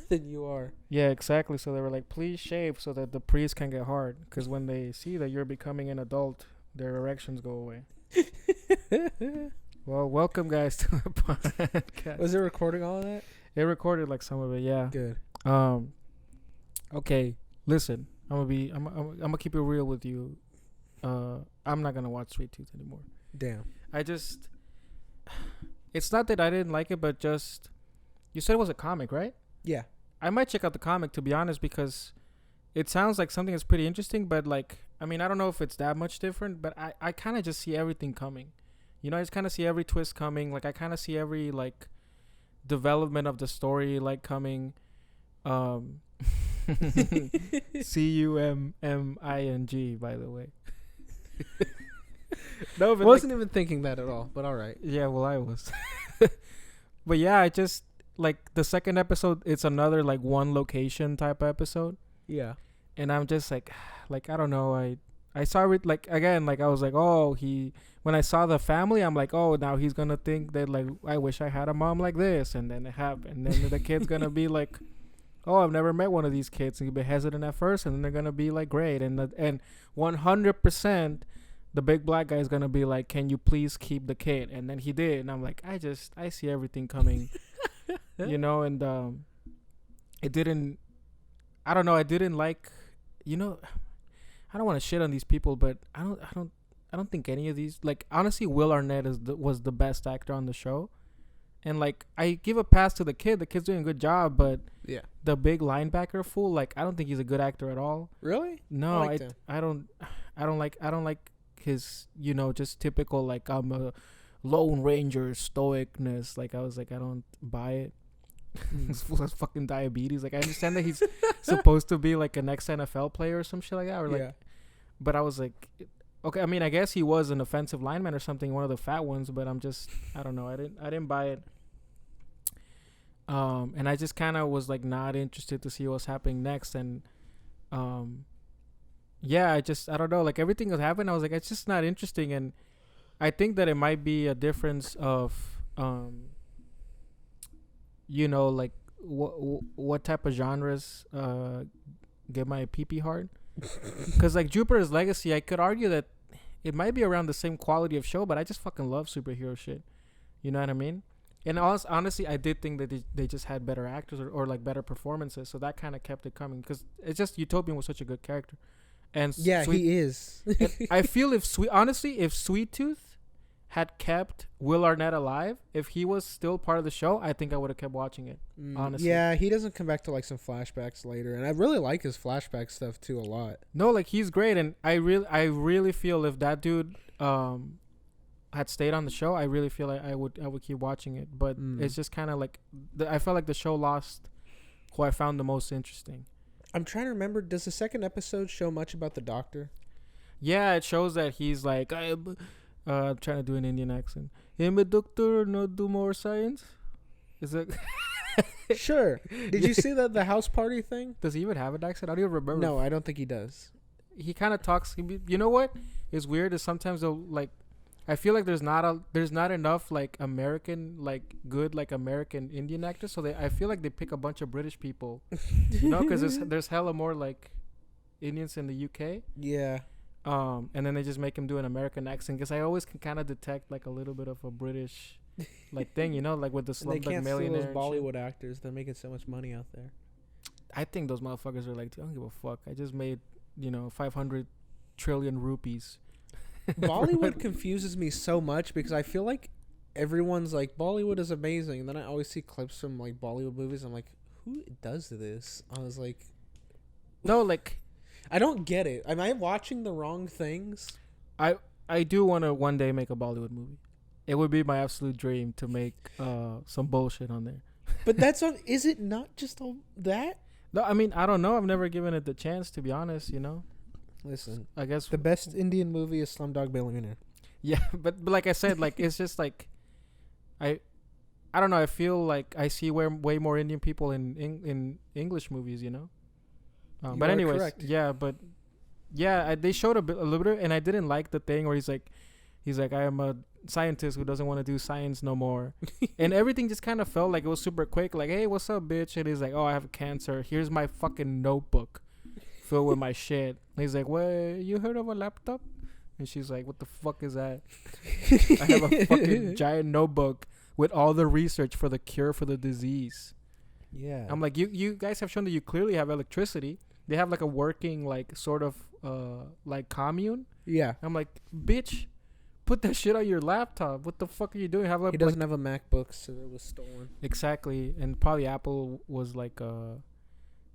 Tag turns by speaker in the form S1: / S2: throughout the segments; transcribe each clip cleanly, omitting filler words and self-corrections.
S1: than you are.
S2: Yeah, exactly. So they were like, please shave so that the priest can get hard. Because when they see that you're becoming an adult, their erections go away. Well, welcome guys to the podcast.
S1: Was it recording all of that?
S2: It recorded like some of it, yeah.
S1: Good.
S2: Um. Okay, listen. I'm gonna keep it real with you. I'm not gonna watch Sweet Tooth anymore.
S1: Damn.
S2: I just. It's not that I didn't like it, but just. You said it was a comic, right?
S1: Yeah.
S2: I might check out the comic, to be honest, because it sounds like something that's pretty interesting. But like, I mean, I don't know if it's that much different, but I kind of just see everything coming. You know, I just kind of see every twist coming. Like, I kind of see every like development of the story like coming. Um, CUMMING, by the way. No,
S1: I
S2: but
S1: wasn't even thinking that at all, but all right.
S2: yeah, well, I was. But yeah, I just like the second episode. It's another like one location type of episode,
S1: Yeah.
S2: and I'm just like I don't know. I saw it like again. Like I was like, oh, he. When I saw the family, I'm like, oh, now he's gonna think that like I wish I had a mom like this, and then it happened. And then the kid's gonna be like, oh, I've never met one of these kids. And he'll be hesitant at first, and then they're gonna be like, great, and 100%. The big black guy is gonna be like, "Can you please keep the kid?" And then he did, and I'm like, I see everything coming, you know. And it didn't. I don't know. I didn't like, you know. I don't want to shit on these people, but I don't think any of these. Like honestly, Will Arnett was the best actor on the show, and like I give a pass to the kid. The kid's doing a good job, but
S1: Yeah.
S2: the big linebacker fool, like I don't think he's a good actor at all.
S1: Really?
S2: No,
S1: I liked him.
S2: I don't like his, you know, just typical like I'm a lone ranger stoicness. Like I was like, I don't buy it. This fool has fucking diabetes. Like I understand that he's supposed to be like an ex NFL player or some shit like that, or like,
S1: Yeah.
S2: but I was like, okay, I mean, I guess he was an offensive lineman or something, one of the fat ones, but I don't know, I didn't buy it. And I just kind of was like not interested to see what's happening next, and um yeah, I don't know, like everything that happened, I was like, it's just not interesting. And I think that it might be a difference of you know, like what type of genres get my pee hard. Because like Jupiter's Legacy, I could argue that it might be around the same quality of show, but I just fucking love superhero shit, you know what I mean. And honestly, I did think that they just had better actors, or like better performances, so that kind of kept it coming, because it's just Utopian was such a good character. And
S1: Yeah, he is.
S2: and I feel if Sweet Tooth had kept Will Arnett alive, if he was still part of the show, I think I would have kept watching it. Honestly.
S1: Yeah, he doesn't come back to like some flashbacks later, and I really like his flashback stuff too a lot.
S2: No, like he's great, and I really feel if that dude had stayed on the show, I really feel like I would keep watching it. But it's just kind of like I felt like the show lost who I found the most interesting.
S1: I'm trying to remember. Does the second episode show much about the doctor?
S2: Yeah, it shows that he's like, I'm trying to do an Indian accent. I'm a doctor, not do more science. Is it?
S1: Sure. Did you see the house party thing?
S2: Does he even have an accent? I don't even remember.
S1: No, I don't think he does.
S2: He kind of talks. You know what is weird is sometimes they'll like. I feel like there's not enough like American, like good like American Indian actors. So I feel like they pick a bunch of British people, you know, because there's hella more like Indians in the UK.
S1: Yeah.
S2: And then they just make him do an American accent, because I always can kind of detect like a little bit of a British like thing, you know, like with the
S1: And they
S2: Slumdog
S1: can't steal
S2: Millionaire.
S1: those
S2: and shit.
S1: Bollywood actors. They're making so much money out there.
S2: I think those motherfuckers are like, I don't give a fuck. I just made 500 trillion rupees.
S1: Bollywood confuses me so much because I feel like everyone's like Bollywood is amazing, and then I always see clips from like Bollywood movies. I'm like, who does this? I was like,
S2: No, like
S1: I don't get it. Am I watching the wrong things?
S2: I do want to one day make a Bollywood movie. It would be my absolute dream to make some bullshit on there.
S1: But that's on. Is it not just all that?
S2: No, I mean, I don't know. I've never given it the chance, to be honest, you know.
S1: Listen,
S2: I guess
S1: the best Indian movie is Slumdog Millionaire.
S2: yeah, but like I said, like it's just like I don't know. I feel like I see way more Indian people in English movies, you know.
S1: You
S2: But
S1: are
S2: anyways,
S1: correct.
S2: yeah, but yeah, they showed a little bit, and I didn't like the thing where he's like, He's like, I am a scientist who doesn't want to do science no more. And everything just kind of felt like it was super quick. Like, hey, what's up, bitch? And he's like, oh, I have cancer. Here's my fucking notebook filled with my shit. And he's like, what? You heard of a laptop? And she's like, what the fuck is that? I have a fucking giant notebook with all the research for the cure for the disease.
S1: Yeah.
S2: I'm like, you guys have shown that you clearly have electricity. They have like a working, like, sort of, like, commune.
S1: Yeah.
S2: I'm like, bitch, put that shit on your laptop. What the fuck are you doing? Have like,
S1: he doesn't have a MacBook, so it was stolen.
S2: Exactly. And probably Apple was like,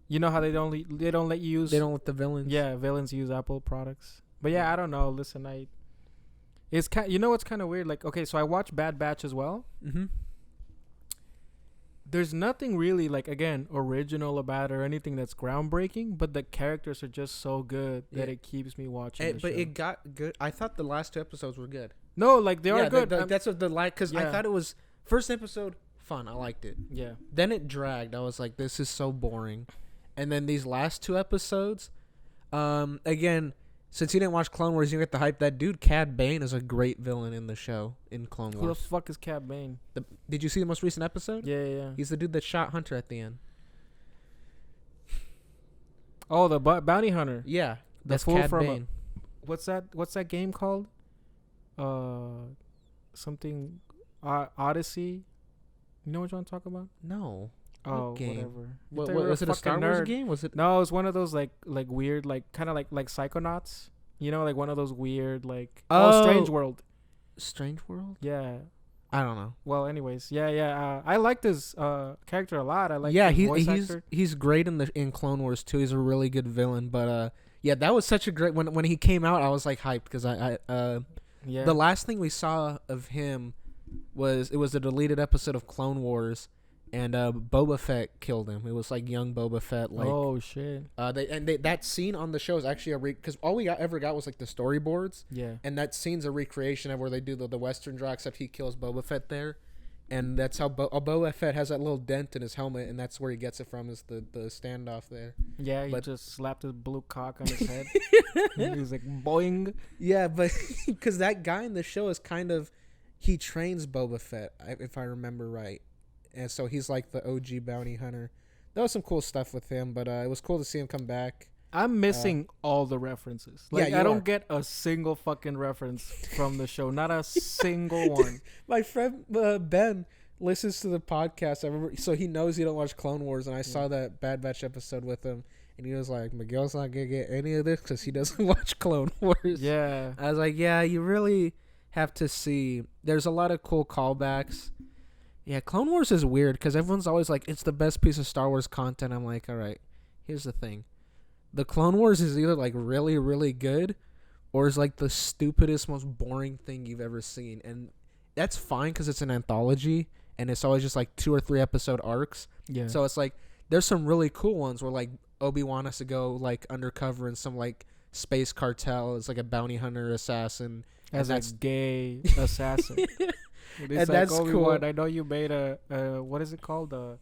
S2: you know how they don't let you use.
S1: They don't let the villains.
S2: Yeah, villains use Apple products. But yeah, I don't know. Listen, it's kind. You know what's kind of weird? Like, okay, so I watched Bad Batch as well.
S1: Mm-hmm.
S2: There's nothing really, like, again, original about it or anything that's groundbreaking, but the characters are just so good that it keeps me watching.
S1: But it got good. I thought the last 2 episodes were good.
S2: No, like, they are good.
S1: That's what the like, because I thought it was first episode fun. I liked it.
S2: Yeah.
S1: Then it dragged. I was like, this is so boring. And then these last 2 episodes, again, since you didn't watch Clone Wars, you get the hype. That dude, Cad Bane, is a great villain in the show, in Clone Wars.
S2: Who the fuck is Cad Bane?
S1: Did you see the most recent episode?
S2: Yeah.
S1: He's the dude that shot Hunter at the end.
S2: Oh, the bounty hunter.
S1: Yeah.
S2: That's Cad Bane. What's that game called? Something Odyssey. You know what I'm talking about?
S1: No.
S2: Oh,
S1: game?
S2: whatever.
S1: What was it? A Star Wars game? Was it?
S2: No, it was one of those like weird, like kind of like Psychonauts. You know, like one of those weird like Strange World.
S1: Strange World?
S2: Yeah.
S1: I don't know.
S2: Well, anyways, yeah. I liked his character a lot. I like.
S1: Yeah,
S2: his voice actor.
S1: he's great in Clone Wars too. He's a really good villain. But yeah, that was such a great when he came out. I was like hyped because the last thing we saw of him was a deleted episode of Clone Wars. And Boba Fett killed him. It was like young Boba Fett. Like,
S2: oh shit!
S1: That scene on the show is actually because all we ever got was like the storyboards.
S2: Yeah. And
S1: that scene's a recreation of where they do the Western draw, except he kills Boba Fett there, and that's how Boba Fett has that little dent in his helmet, and that's where he gets it from is the standoff there.
S2: Yeah, he just slapped his blue cock on his head. He was like boing.
S1: Yeah, but because that guy in the show is kind of he trains Boba Fett, if I remember right. And so he's like the OG bounty hunter. There was some cool stuff with him, but it was cool to see him come back.
S2: I'm missing all the references. Like, I don't get a single fucking reference from the show. Not a single one.
S1: My friend Ben listens to the podcast. So he knows you don't watch Clone Wars. And I saw that Bad Batch episode with him. And he was like, Miguel's not going to get any of this because he doesn't watch Clone Wars.
S2: Yeah.
S1: I was like, yeah, you really have to see. There's a lot of cool callbacks. Yeah, Clone Wars is weird because everyone's always like, it's the best piece of Star Wars content. I'm like, all right, here's the thing. The Clone Wars is either like really, really good or is like the stupidest, most boring thing you've ever seen. And that's fine because it's an anthology and it's always just like 2 or 3 episode arcs. Yeah. So it's like, there's some really cool ones where like Obi-Wan has to go like undercover in some like space cartel. It's like a bounty hunter assassin.
S2: As a gay assassin.
S1: And like, that's cool.
S2: I know you made a what is it called, a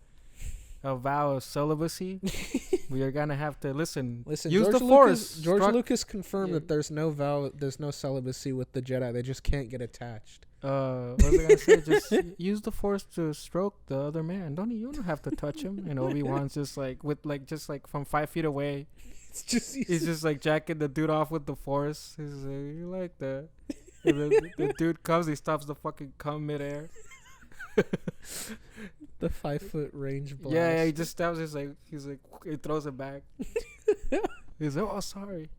S2: vow of celibacy. We are gonna have to listen. Use
S1: George
S2: the Force.
S1: George Lucas confirmed that there's no vow, there's no celibacy with the Jedi. They just can't get attached.
S2: What was I gonna say? Just use the Force to stroke the other man. You don't have to touch him. And Obi-Wan's just like just from 5 feet away. He's just like jacking the dude off with the Force. He's like, you like that? And then the dude comes, he stops the fucking cum midair.
S1: The 5-foot range blast.
S2: Yeah, he just stabs. He's like, he throws it back. He's like, oh, sorry,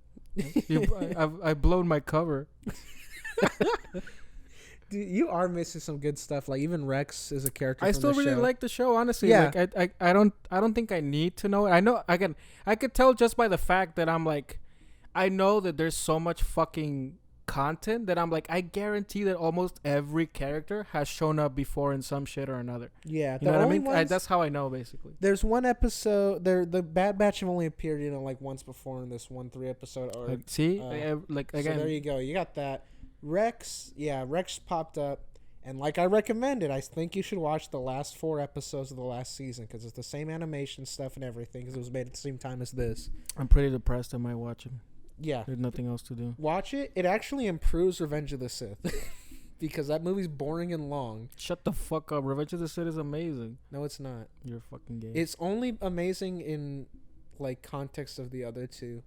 S2: I've blown my cover.
S1: Dude, you are missing some good stuff. Like even Rex is a character. I
S2: still really like the show, honestly.
S1: Yeah.
S2: Like I don't think I need to know it. I know I could tell just by the fact that I'm like, I know that there's so much fucking content that I'm like, I guarantee that almost every character has shown up before in some shit or another.
S1: Yeah,
S2: you know what I mean? That's how I know, basically.
S1: There's one episode the Bad Batch have only appeared like once before in this 1-3 episode arc.
S2: Like again.
S1: So there you go. You got that. Rex popped up, and like I recommended, I think you should watch the last 4 episodes of the last season because it's the same animation stuff and everything because it was made at the same time as this.
S2: I'm pretty depressed. I might watch him.
S1: Yeah.
S2: There's nothing else to do.
S1: Watch it. It actually improves Revenge of the Sith. Because that movie's boring and long.
S2: Shut the fuck up. Revenge of the Sith is amazing.
S1: No, it's not.
S2: You're fucking gay.
S1: It's only amazing in like context of the other two.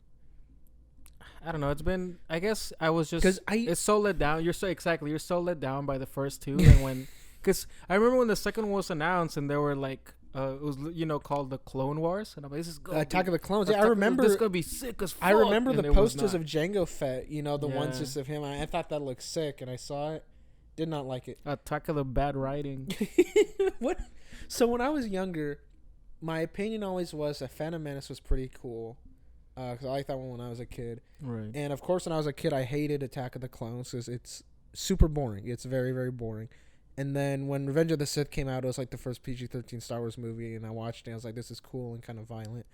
S2: I don't know. It's been. I guess I was just.
S1: Because
S2: It's so let down. You're so let down by the first two, and when. Because I remember when the second one was announced, and there were like. It was called the Clone Wars, and I'm like, this is good.
S1: Attack of the Clones. Yeah, I remember.
S2: This is gonna be sick as fuck.
S1: I remember
S2: and
S1: the posters of Jango Fett. You know, the ones just of him. I thought that looked sick, and I saw it. Did not like it.
S2: Attack of the Bad Writing.
S1: What? So when I was younger, my opinion always was that Phantom Menace was pretty cool. Because I liked that one when I was a kid.
S2: Right.
S1: And of course, when I was a kid, I hated Attack of the Clones because it's super boring. It's very, very boring. And then when Revenge of the Sith came out, it was like the first PG-13 Star Wars movie, and I watched it. I was like, this is cool and kind of violent.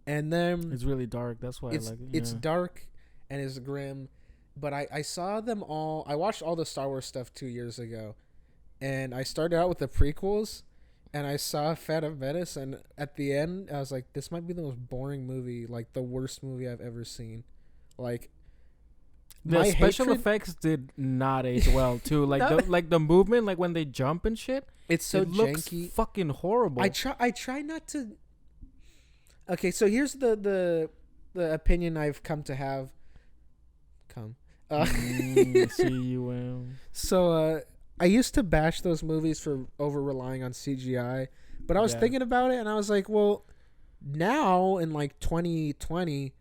S1: And then
S2: it's really dark. That's why I like it.
S1: It's dark and it's grim. But I saw them all. I watched all the Star Wars stuff 2 years ago. And I started out with the prequels, and I saw Phantom Menace, and at the end, I was like, this might be the most boring movie, like the worst movie I've ever seen. Like,
S2: the special effects did not age well too. Like the movement, like when they jump and shit,
S1: it's so
S2: it looks
S1: janky.
S2: Fucking horrible.
S1: I try not to. Okay, so here's the opinion I've come to have.
S2: CUM.
S1: So I used to bash those movies for over relying on CGI, but I was thinking about it, and I was like, well, now in like 2020,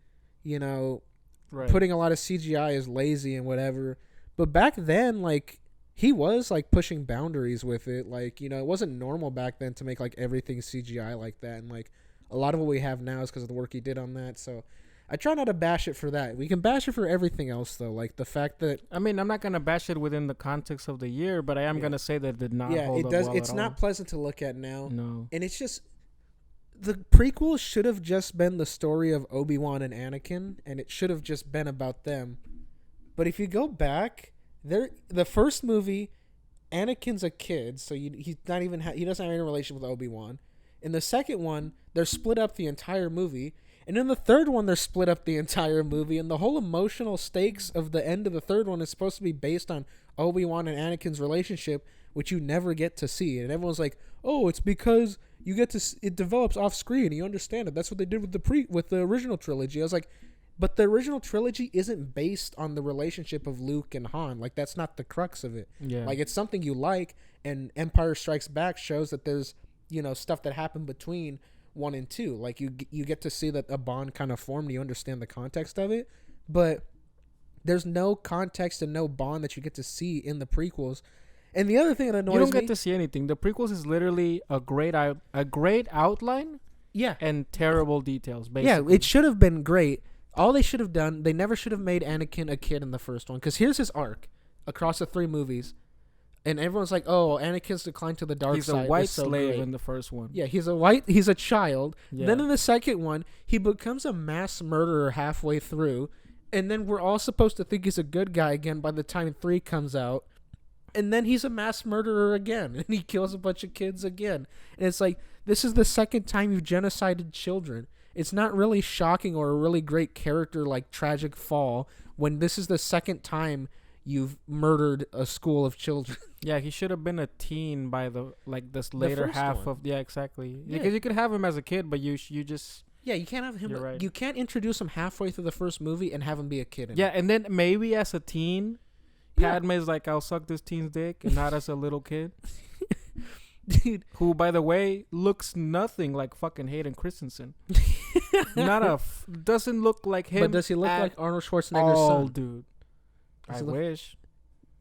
S1: you know. Right. Putting a lot of CGI is lazy and whatever, but back then, like, he was like pushing boundaries with it. Like, you know, it wasn't normal back then to make like everything CGI like that, and like a lot of what we have now is because of the work he did on that. So I try not to bash it for that. We can bash it for everything else though, like the fact that
S2: I'm not gonna bash it within the context of the year, but I am gonna say that it did not. Hold
S1: it does.
S2: Up well
S1: it's
S2: at
S1: not
S2: all.
S1: Pleasant to look at now.
S2: No,
S1: and it's just. The prequel should have just been the story of Obi-Wan and Anakin, and it should have just been about them. But if you go back, the first movie, Anakin's a kid, so he's not even he doesn't have any relation with Obi-Wan. In the second one, they're split up the entire movie, and in the third one, they're split up the entire movie, and the whole emotional stakes of the end of the third one is supposed to be based on Obi-Wan and Anakin's relationship, which you never get to see. And everyone's like, oh, it's because you get to it develops off screen. You understand it. That's what they did with the original trilogy. I was like, but the original trilogy isn't based on the relationship of Luke and Han. Like, that's not the crux of it.
S2: Yeah.
S1: Like, it's something you like, and Empire Strikes Back shows that there's, you know, stuff that happened between 1 and 2. Like, you get to see that a bond kind of formed. You understand the context of it, but there's no context and no bond that you get to see in the prequels. And the other thing that annoys me...
S2: You don't get to see anything. The prequels is literally a great outline.
S1: Yeah.
S2: And terrible details, basically.
S1: Yeah, it should have been great. All they should have done, they never should have made Anakin a kid in the first one. Because here's his arc across the 3 movies. And everyone's like, oh, Anakin's declined to the dark side.
S2: He's a white
S1: so
S2: slave
S1: great.
S2: in the first one.
S1: Yeah, he's a child. Yeah. Then in the second one, he becomes a mass murderer halfway through. And then we're all supposed to think he's a good guy again by the time 3 comes out. And then he's a mass murderer again, and he kills a bunch of kids again. And it's like, this is the second time you've genocided children. It's not really shocking or a really great character like tragic fall when this is the second time you've murdered a school of children.
S2: Yeah, he should have been a teen by this later half of exactly.
S1: Yeah.
S2: Because you could have him as a kid, but you just
S1: you can't have him.
S2: Right.
S1: You can't introduce him halfway through the first movie and have him be a kid.
S2: And then maybe as a teen. Padme's like, I'll suck this teen's dick, and not as a little kid. Dude. Who, by the way, looks nothing like fucking Hayden Christensen. Doesn't look like him.
S1: But does he look like Arnold Schwarzenegger's son?
S2: Dude. I wish.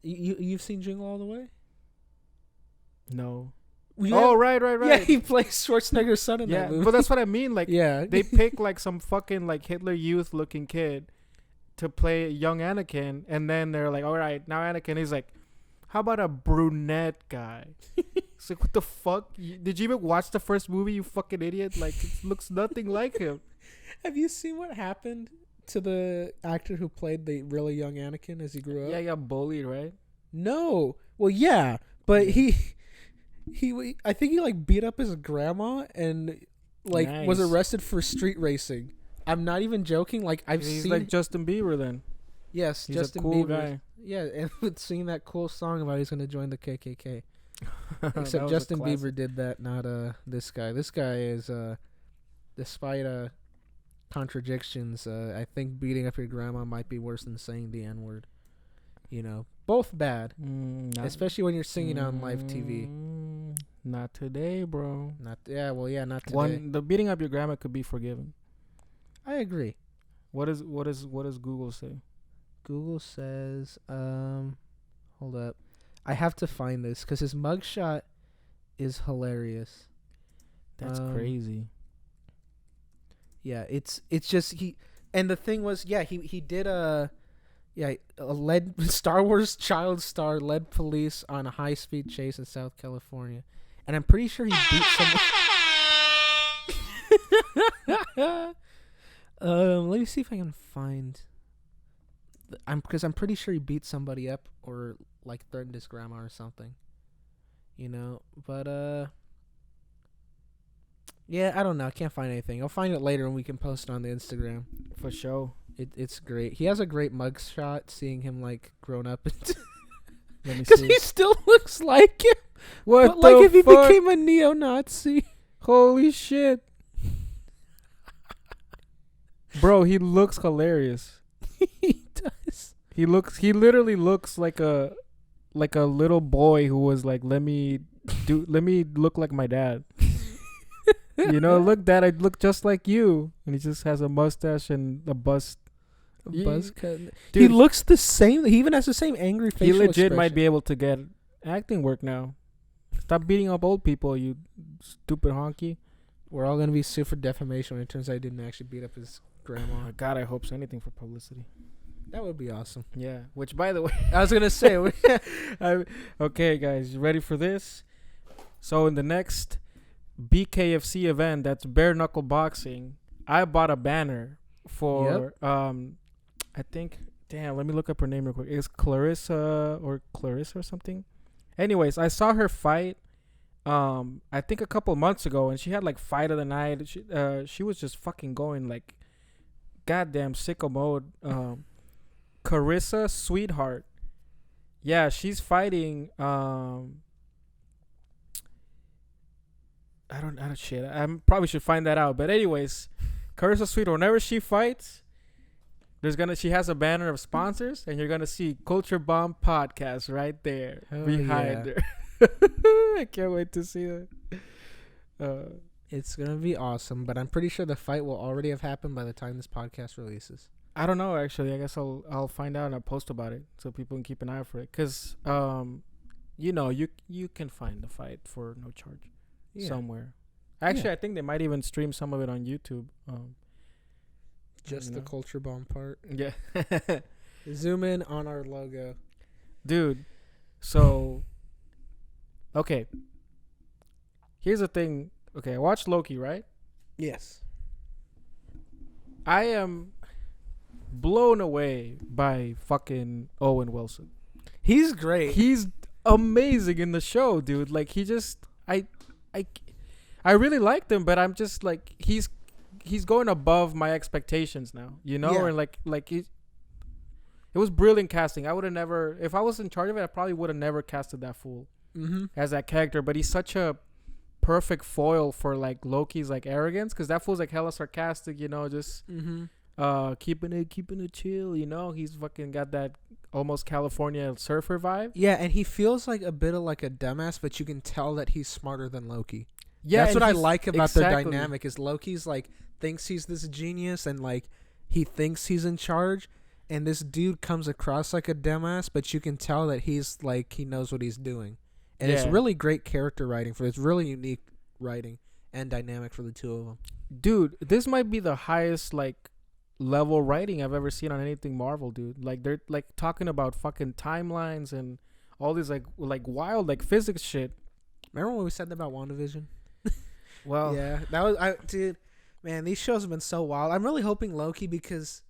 S1: You've seen Jingle All the Way?
S2: No.
S1: Right.
S2: Yeah,
S1: he plays Schwarzenegger's son in that movie.
S2: But that's what I mean. Like, they pick like some fucking like Hitler Youth looking kid to play young Anakin, and then they're like, all right, now Anakin is like, how about a brunette guy? It's like, what the fuck? Did you even watch the first movie, you fucking idiot? Like, it looks nothing like him.
S1: Have you seen what happened to the actor who played the really young Anakin as he grew up?
S2: Yeah, he got bullied, right?
S1: No. Well, yeah, but I think he like beat up his grandma and like was arrested for street racing. I'm not even joking. Like
S2: He's like Justin Bieber then.
S1: Yes,
S2: He's
S1: Justin
S2: a cool
S1: Bieber.
S2: guy.
S1: Yeah, and with singing that cool song about he's gonna join the KKK.
S2: That
S1: Except
S2: was a
S1: Justin
S2: classic.
S1: Bieber did that, not this guy. This guy is despite contradictions, I think beating up your grandma might be worse than saying the N word. You know, both bad, especially when you're singing on live TV.
S2: Not today, bro.
S1: Not not today.
S2: The beating up your grandma could be forgiven.
S1: I agree.
S2: What does Google say?
S1: Google says, hold up, I have to find this because his mugshot is hilarious.
S2: That's crazy.
S1: Yeah, it's just and the thing was, he did a led Star Wars child star led police on a high speed chase in South California, and I'm pretty sure he beat someone. Let me see if I can find. Because I'm pretty sure he beat somebody up or like threatened his grandma or something. You know, but yeah, I don't know. I can't find anything. I'll find it later and we can post it on the Instagram.
S2: For sure.
S1: It's great. He has a great mugshot. Seeing him like grown up,
S2: Let me
S1: because
S2: see.
S1: he still looks like him.
S2: What
S1: But like
S2: the
S1: if he
S2: fuck?
S1: became a neo-Nazi.
S2: Holy shit. Bro, he looks hilarious.
S1: He does.
S2: He literally looks like a little boy who was like, let me look like my dad. You know, look, Dad, I look just like you. And he just has a mustache and a bust.
S1: Buzz cut.
S2: Dude,
S1: He looks the same. He even has the same angry facial
S2: he legit
S1: expression.
S2: might be able to get acting work now. Stop beating up old people, you stupid honky.
S1: We're all gonna be sued for defamation when it turns out he didn't actually beat up his
S2: Oh
S1: grandma.
S2: my God, I hope so. Anything for publicity.
S1: That would be awesome.
S2: Yeah. Which, by the way,
S1: I was gonna say.
S2: okay, guys, you ready for this? So in the next BKFC event, that's bare knuckle boxing, I bought a banner for I think, damn, let me look up her name real quick. It's Clarissa or something. Anyways, I saw her fight I think a couple months ago, and she had like fight of the night. She was just fucking going like goddamn sicko mode. Carissa Sweetheart. Yeah, she's fighting I don't shit. I probably should find that out. But anyways, Carissa Sweetheart, whenever she fights, she has a banner of sponsors, and you're gonna see Culture Bomb Podcast right there behind her. I can't wait to see that.
S1: It's gonna be awesome, but I'm pretty sure the fight will already have happened by the time this podcast releases.
S2: I don't know, actually. I guess I'll find out and I'll post about it so people can keep an eye out for it. Cause you know, you can find the fight for no charge somewhere. Actually, I think they might even stream some of it on YouTube.
S1: Just the Culture Bomb part.
S2: Yeah.
S1: Zoom in on our logo,
S2: dude. So, okay. Here's the thing. Okay, I watched Loki, right?
S1: Yes.
S2: I am blown away by fucking Owen Wilson.
S1: He's great.
S2: He's amazing in the show, dude. Like, he just I really liked him, but I'm just like he's going above my expectations now, you know?
S1: Yeah.
S2: And like it was brilliant casting. I would have never, if I was in charge of it, I probably would have never casted that fool as that character. But he's such a perfect foil for like Loki's like arrogance, because that fool's like hella sarcastic, you know, just keeping it chill, you know. He's fucking got that almost California surfer vibe.
S1: Yeah, and he feels like a bit of like a dumbass, but you can tell that he's smarter than Loki.
S2: Yeah,
S1: that's what I like about their
S2: exactly.
S1: dynamic is Loki's like thinks he's this genius and like he thinks he's in charge, and this dude comes across like a dumbass, but you can tell that he's like he knows what he's doing. And it's really great character writing for it's really unique writing and dynamic for the two of them.
S2: Dude, this might be the highest like level writing I've ever seen on anything Marvel, dude. Like they're like talking about fucking timelines and all this like wild like physics shit.
S1: Remember when we said that about WandaVision?
S2: Well,
S1: yeah, that was dude. Man, these shows have been so wild. I'm really hoping Loki because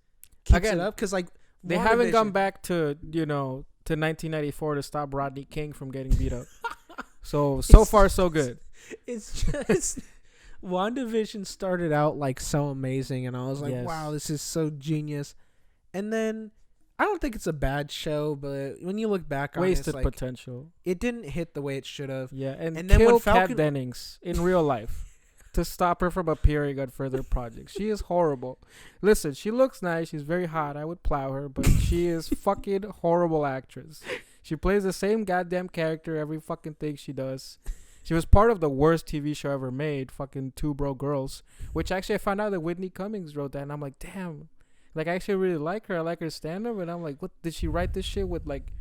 S1: keeps it up because like
S2: they haven't gone back to to 1994 to stop Rodney King from getting beat up. So far so good.
S1: It's just WandaVision started out like so amazing, and I was like,
S2: Yes.
S1: wow, this is so genius. And then I don't think it's a bad show, but when you look back on it,
S2: Wasted
S1: it's like,
S2: potential.
S1: it didn't hit the way it should have.
S2: Yeah, and
S1: then when
S2: kill
S1: Falcon-
S2: Kat Dennings in real life to stop her from appearing on further projects. She is horrible. Listen, she looks nice. She's very hot. I would plow her, but she is fucking horrible actress. She plays the same goddamn character every fucking thing she does. She was part of the worst TV show ever made, fucking Two Broke Girls, which actually I found out that Whitney Cummings wrote that, and I'm like, damn. Like, I actually really like her. I like her stand-up, and I'm like, what? Did she write this shit with, like,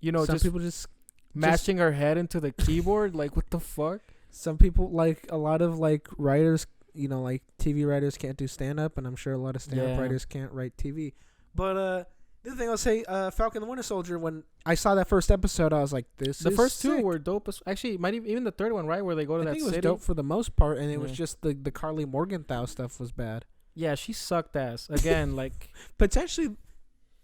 S2: you know,
S1: Some
S2: just
S1: people just
S2: mashing her head into the keyboard? Like, what the fuck?
S1: Some people, like a lot of like writers, you know, like TV writers can't do stand up, and I'm sure a lot of stand up
S2: Yeah.
S1: writers can't write TV. But the other thing I'll say, Falcon the Winter Soldier, when I saw that first episode, I was like, this
S2: The
S1: is
S2: first two
S1: sick.
S2: were dope. Actually, might even the third one, right, where they go to
S1: I
S2: that
S1: think it was
S2: city.
S1: dope for the most part, and it was
S2: Yeah.
S1: just the Carly Morgenthau stuff was bad.
S2: Yeah, she sucked ass again. Like,
S1: Potentially,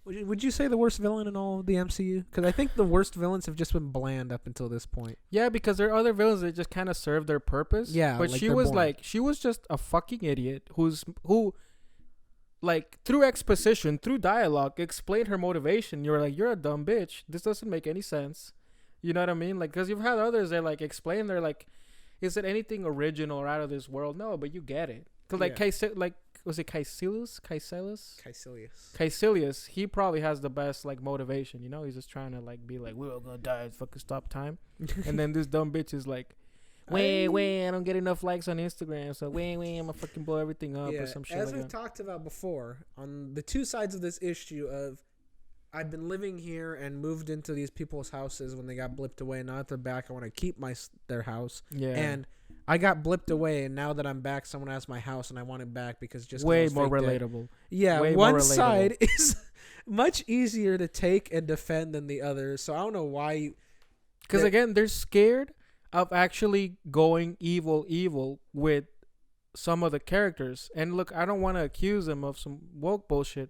S1: would you say the worst villain in all of the MCU? Because I think the worst villains have just been bland up until this point.
S2: yeah, because there are other villains that just kind of serve their purpose.
S1: Yeah,
S2: but
S1: like
S2: she
S1: they're
S2: was
S1: boring.
S2: she was just a fucking idiot who, like, through exposition, through dialogue, explained her motivation. You're like, you're a dumb bitch. This doesn't make any sense. You know what I mean? Like, because you've had others that like explain. They're like, is it anything original or out of this world? No, but you get it. Cause like
S1: Yeah.
S2: was it Caecilius?
S1: Caecilius.
S2: He probably has the best like motivation, you know. He's just trying to like be like, we're all gonna die, fucking stop time. And then this dumb bitch is like, wait, I don't get enough likes on Instagram, so wait, I'm gonna fucking blow everything up or some shit
S1: as
S2: like
S1: we've
S2: that.
S1: talked about before, on the two sides of this issue of I've been living here and moved into these people's houses when they got blipped away. Now that they're back, I want to keep their house.
S2: Yeah,
S1: And I got blipped away, and now that I'm back, someone has my house, and I want it back because just 'cause I
S2: way
S1: was
S2: more
S1: fake dead.
S2: relatable.
S1: Yeah,
S2: Way more
S1: one
S2: relatable.
S1: side is much easier to take and defend than the other. So I don't know why.
S2: Because
S1: Yeah.
S2: again, they're scared of actually going evil with some of the characters. And look, I don't want to accuse them of some woke bullshit.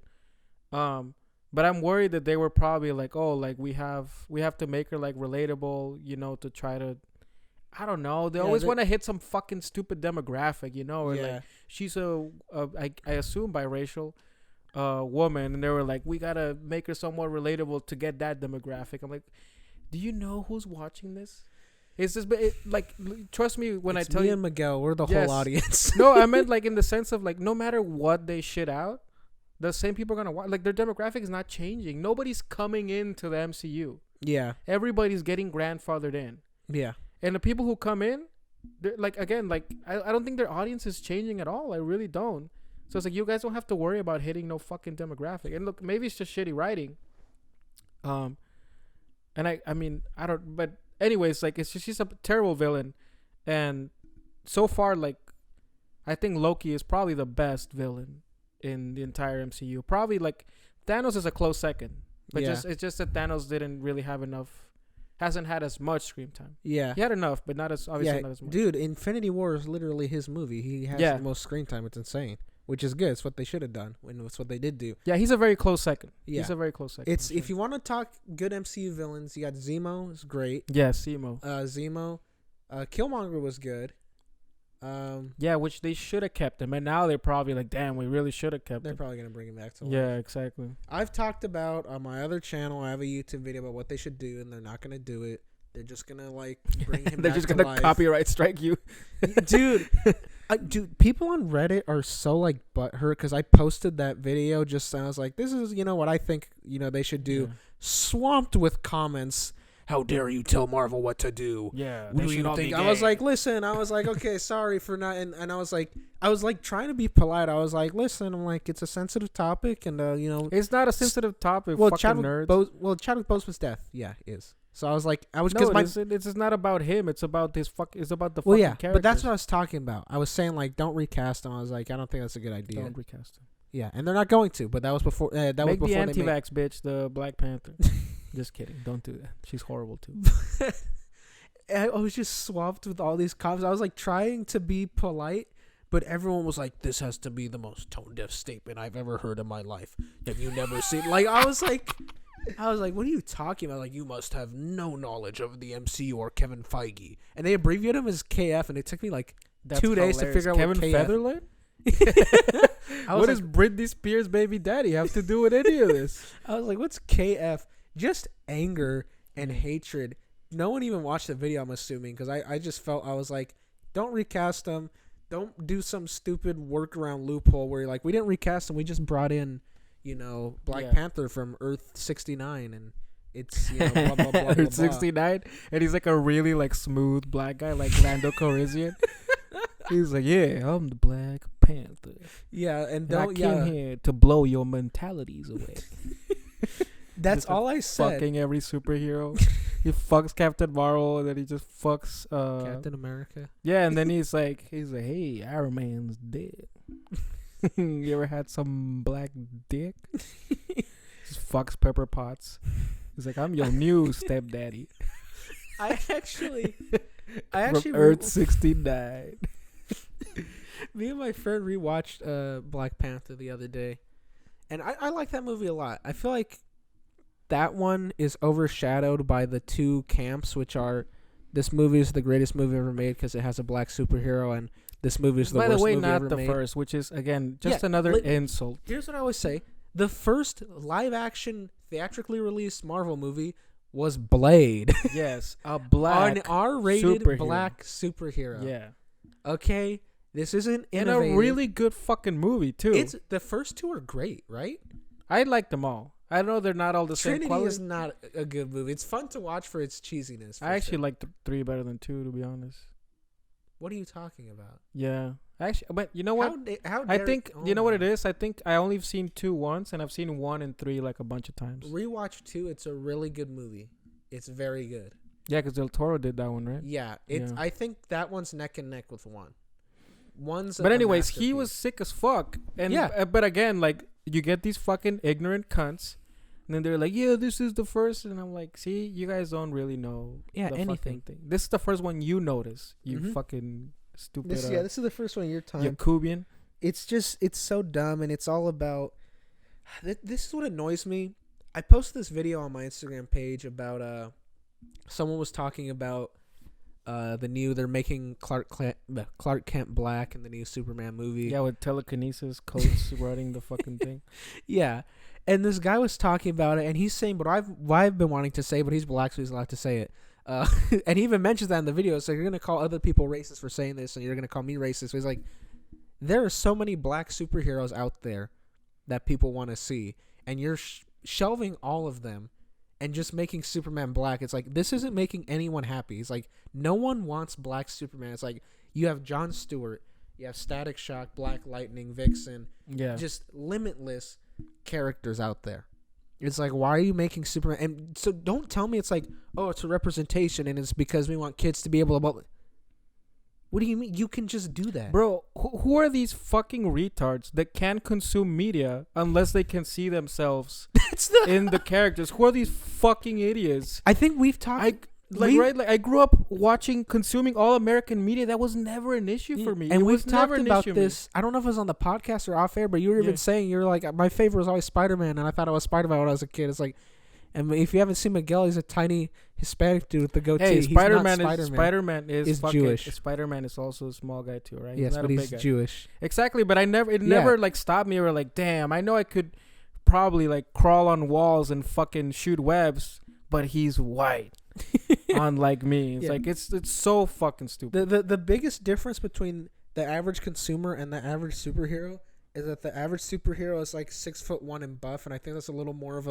S2: But I'm worried that they were probably like, oh, like we have to make her like relatable, you know, to try to, I don't know. They
S1: Yeah,
S2: always
S1: they-
S2: want to hit some fucking stupid demographic, you know, or
S1: Yeah.
S2: like she's I assume biracial woman, and they were like, we gotta make her somewhat relatable to get that demographic. I'm like, do you know who's watching this? It's just trust me when
S1: It's
S2: I tell
S1: me
S2: you.
S1: and Miguel, we're the
S2: Yes.
S1: whole audience.
S2: No, I meant like in the sense of like no matter what they shit out, the same people are gonna watch. Like their demographic is not changing. Nobody's coming into the MCU.
S1: Yeah,
S2: Everybody's getting grandfathered in,
S1: yeah.
S2: and the people who come in, they're like again, like I don't think their audience is changing at all. I really don't. So it's like you guys don't have to worry about hitting no fucking demographic. And look, maybe it's just shitty writing. And I mean I don't. But anyways, like it's just she's a terrible villain, and so far like I think Loki is probably the best villain in the entire MCU. Probably like Thanos is a close second, but
S1: Yeah.
S2: it's just that Thanos didn't really have enough, hasn't had as much screen time.
S1: Yeah.
S2: He had enough, but not as obviously
S1: Yeah,
S2: not as much.
S1: dude, Infinity War is literally his movie. He has
S2: Yeah.
S1: the most screen time. It's insane, which is good. It's what they should have done, and it's what they did do.
S2: Yeah, he's a very close second.
S1: Yeah.
S2: He's a very close second.
S1: It's
S2: for
S1: if
S2: sure.
S1: you want to talk good MCU villains, you got Zemo. It's great.
S2: Yeah, Simo.
S1: Zemo, Killmonger was good.
S2: Yeah, which they should have kept him, and now they're probably like, damn, we really should have kept
S1: They're
S2: him.
S1: probably gonna bring him back to life.
S2: Yeah, exactly.
S1: I've talked about on my other channel. I have a YouTube video about what they should do, and they're not gonna do it. They're just gonna like bring him.
S2: They're
S1: back
S2: just
S1: to
S2: gonna
S1: life.
S2: copyright strike you.
S1: dude. Dude, people on Reddit are so like butthurt because I posted that video. Just I was like, this is what I think they should do.
S2: Yeah.
S1: Swamped with comments. How dare you tell Marvel what to do?
S2: Yeah,
S1: What do you think? I was like, listen. I was like, okay, sorry for not. And I was like trying to be polite. I was like, listen. I'm like, it's a sensitive topic, and
S2: it's not a sensitive topic.
S1: Well,
S2: fucking nerds.
S1: Chadwick Boseman's death, yeah, is. So I was like,
S2: No,
S1: because
S2: it's just not about him. It's about his It's about the
S1: well,
S2: fucking
S1: yeah,
S2: characters.
S1: but that's what I was talking about. I was saying like, don't recast him. I was like, I don't think that's a good idea.
S2: Don't recast him.
S1: Yeah, and they're not going to. But that was before. That was
S2: Make
S1: before
S2: the
S1: they made.
S2: anti-vax bitch the Black Panther. Just kidding. Don't do that. She's horrible too.
S1: I was just swamped with all these comments. I was like trying to be polite, but everyone was like, "This has to be the most tone deaf statement I've ever heard in my life. Have you never seen?" Like I was like, "What are you talking about? Like you must have no knowledge of the MCU or Kevin Feige." And they abbreviated him as KF, and it took me like
S2: That's
S1: 2 days to
S2: hilarious.
S1: figure out
S2: Kevin
S1: what KF.
S2: Federline?
S1: I was
S2: What
S1: like,
S2: does Britney Spears' baby daddy have to do with any of this?
S1: I was like, what's KF? Just anger and hatred. No one even watched the video, I'm assuming, because I just felt, I was like, don't recast them. Don't do some stupid workaround loophole where you're like, we didn't recast him. We just brought in, Black Panther from Earth 69, and it's, blah, blah, blah, blah, blah.
S2: 69, and he's like a really like smooth black guy, like Lando Calrissian. He's like, yeah, I'm the Black Panther.
S1: Yeah, and
S2: I
S1: don't,
S2: came here to blow your mentalities away.
S1: That's
S2: Just
S1: all I said.
S2: Fucking every superhero. He fucks Captain Marvel, and then he just fucks
S1: Captain America.
S2: Yeah, and then he's like, hey, Iron Man's dead. You ever had some black dick? Just fucks Pepper Potts. He's like, I'm your new stepdaddy.
S1: I actually
S2: From Earth 69.
S1: Me and my friend rewatched Black Panther the other day, and I like that movie a lot. I feel like that one is overshadowed by the two camps, which are this movie is the greatest movie ever made because it has a black superhero, and this movie is the
S2: By
S1: worst
S2: the way,
S1: movie
S2: not
S1: ever
S2: the
S1: made.
S2: first, which is, again, just another insult.
S1: Here's what I always say. The first live-action, theatrically released Marvel movie was Blade.
S2: Yes, a black
S1: An R-rated
S2: superhero.
S1: black superhero.
S2: Yeah.
S1: Okay? This isn't
S2: And a
S1: innovative.
S2: really good fucking movie, too.
S1: It's the first two are great, right?
S2: I like them all. I know they're not all the
S1: Trinity
S2: same quality.
S1: is not a good movie. It's fun to watch for its cheesiness.
S2: I actually like the 3 better than 2, to be honest.
S1: What are you talking about?
S2: Yeah. Actually, but you know what?
S1: How
S2: I
S1: dare-
S2: think,
S1: oh
S2: you know what
S1: my.
S2: it is? I think I only have seen 2 once, and I've seen 1 and 3 like a bunch of times.
S1: Rewatch 2. It's a really good movie. It's very good.
S2: Yeah, because Del Toro did that one, right?
S1: Yeah, I think that one's neck and neck with 1.
S2: But anyways, he was sick as fuck. And
S1: Yeah.
S2: But again, like, you get these fucking ignorant cunts, and then they're like, yeah, this is the first. And I'm like, see, you guys don't really know the
S1: anything.
S2: fucking thing. This is the first one you notice, you
S1: Mhm.
S2: fucking stupid
S1: This is the first one of your time.
S2: Yakubian.
S1: It's so dumb, and it's all about. This is what annoys me. I posted this video on my Instagram page about someone was talking about they're making Clark Kent black in the new Superman movie.
S2: Yeah, with telekinesis codes running the fucking thing.
S1: Yeah, and this guy was talking about it, and he's saying, "But I've been wanting to say, but he's black, so he's allowed to say it." And he even mentions that in the video. So you're gonna call other people racist for saying this, and you're gonna call me racist. So he's like, there are so many black superheroes out there that people want to see, and you're shelving all of them and just making Superman black. It's like, this isn't making anyone happy. It's like, no one wants black Superman. It's like, you have Jon Stewart, you have Static Shock, Black Lightning, Vixen,
S2: Yeah.
S1: just limitless characters out there. It's like, why are you making Superman? And so don't tell me it's like, oh, it's a representation and it's because we want kids to be able to. What do you mean? You can just do that.
S2: Bro, who are these fucking retards that can't consume media unless they can see themselves in the characters? Who are these fucking idiots?
S1: I think we've talked.
S2: I grew up consuming all American media. That was never an issue for me.
S1: And we've
S2: was never
S1: talked
S2: an
S1: about
S2: issue to me.
S1: this. I don't know if it was on the podcast or off air, but you were even saying, you were like, my favorite was always Spider-Man, and I thought I was Spider-Man when I was a kid. It's like, and if you haven't seen Miguel, he's a tiny Hispanic dude with the goatee.
S2: Hey,
S1: He's
S2: Spider-Man
S1: not
S2: Spider-Man is fucking,
S1: Jewish.
S2: Spider-Man is also a small guy too, right?
S1: Yes,
S2: not
S1: but
S2: a
S1: he's
S2: big guy.
S1: Jewish.
S2: Exactly, but it never like stopped me or like, damn, I know I could probably like crawl on walls and fucking shoot webs, but he's white. Unlike me. It's like it's so fucking stupid.
S1: The biggest difference between the average consumer and the average superhero is that the average superhero is like 6'1" and buff, and I think that's a little more of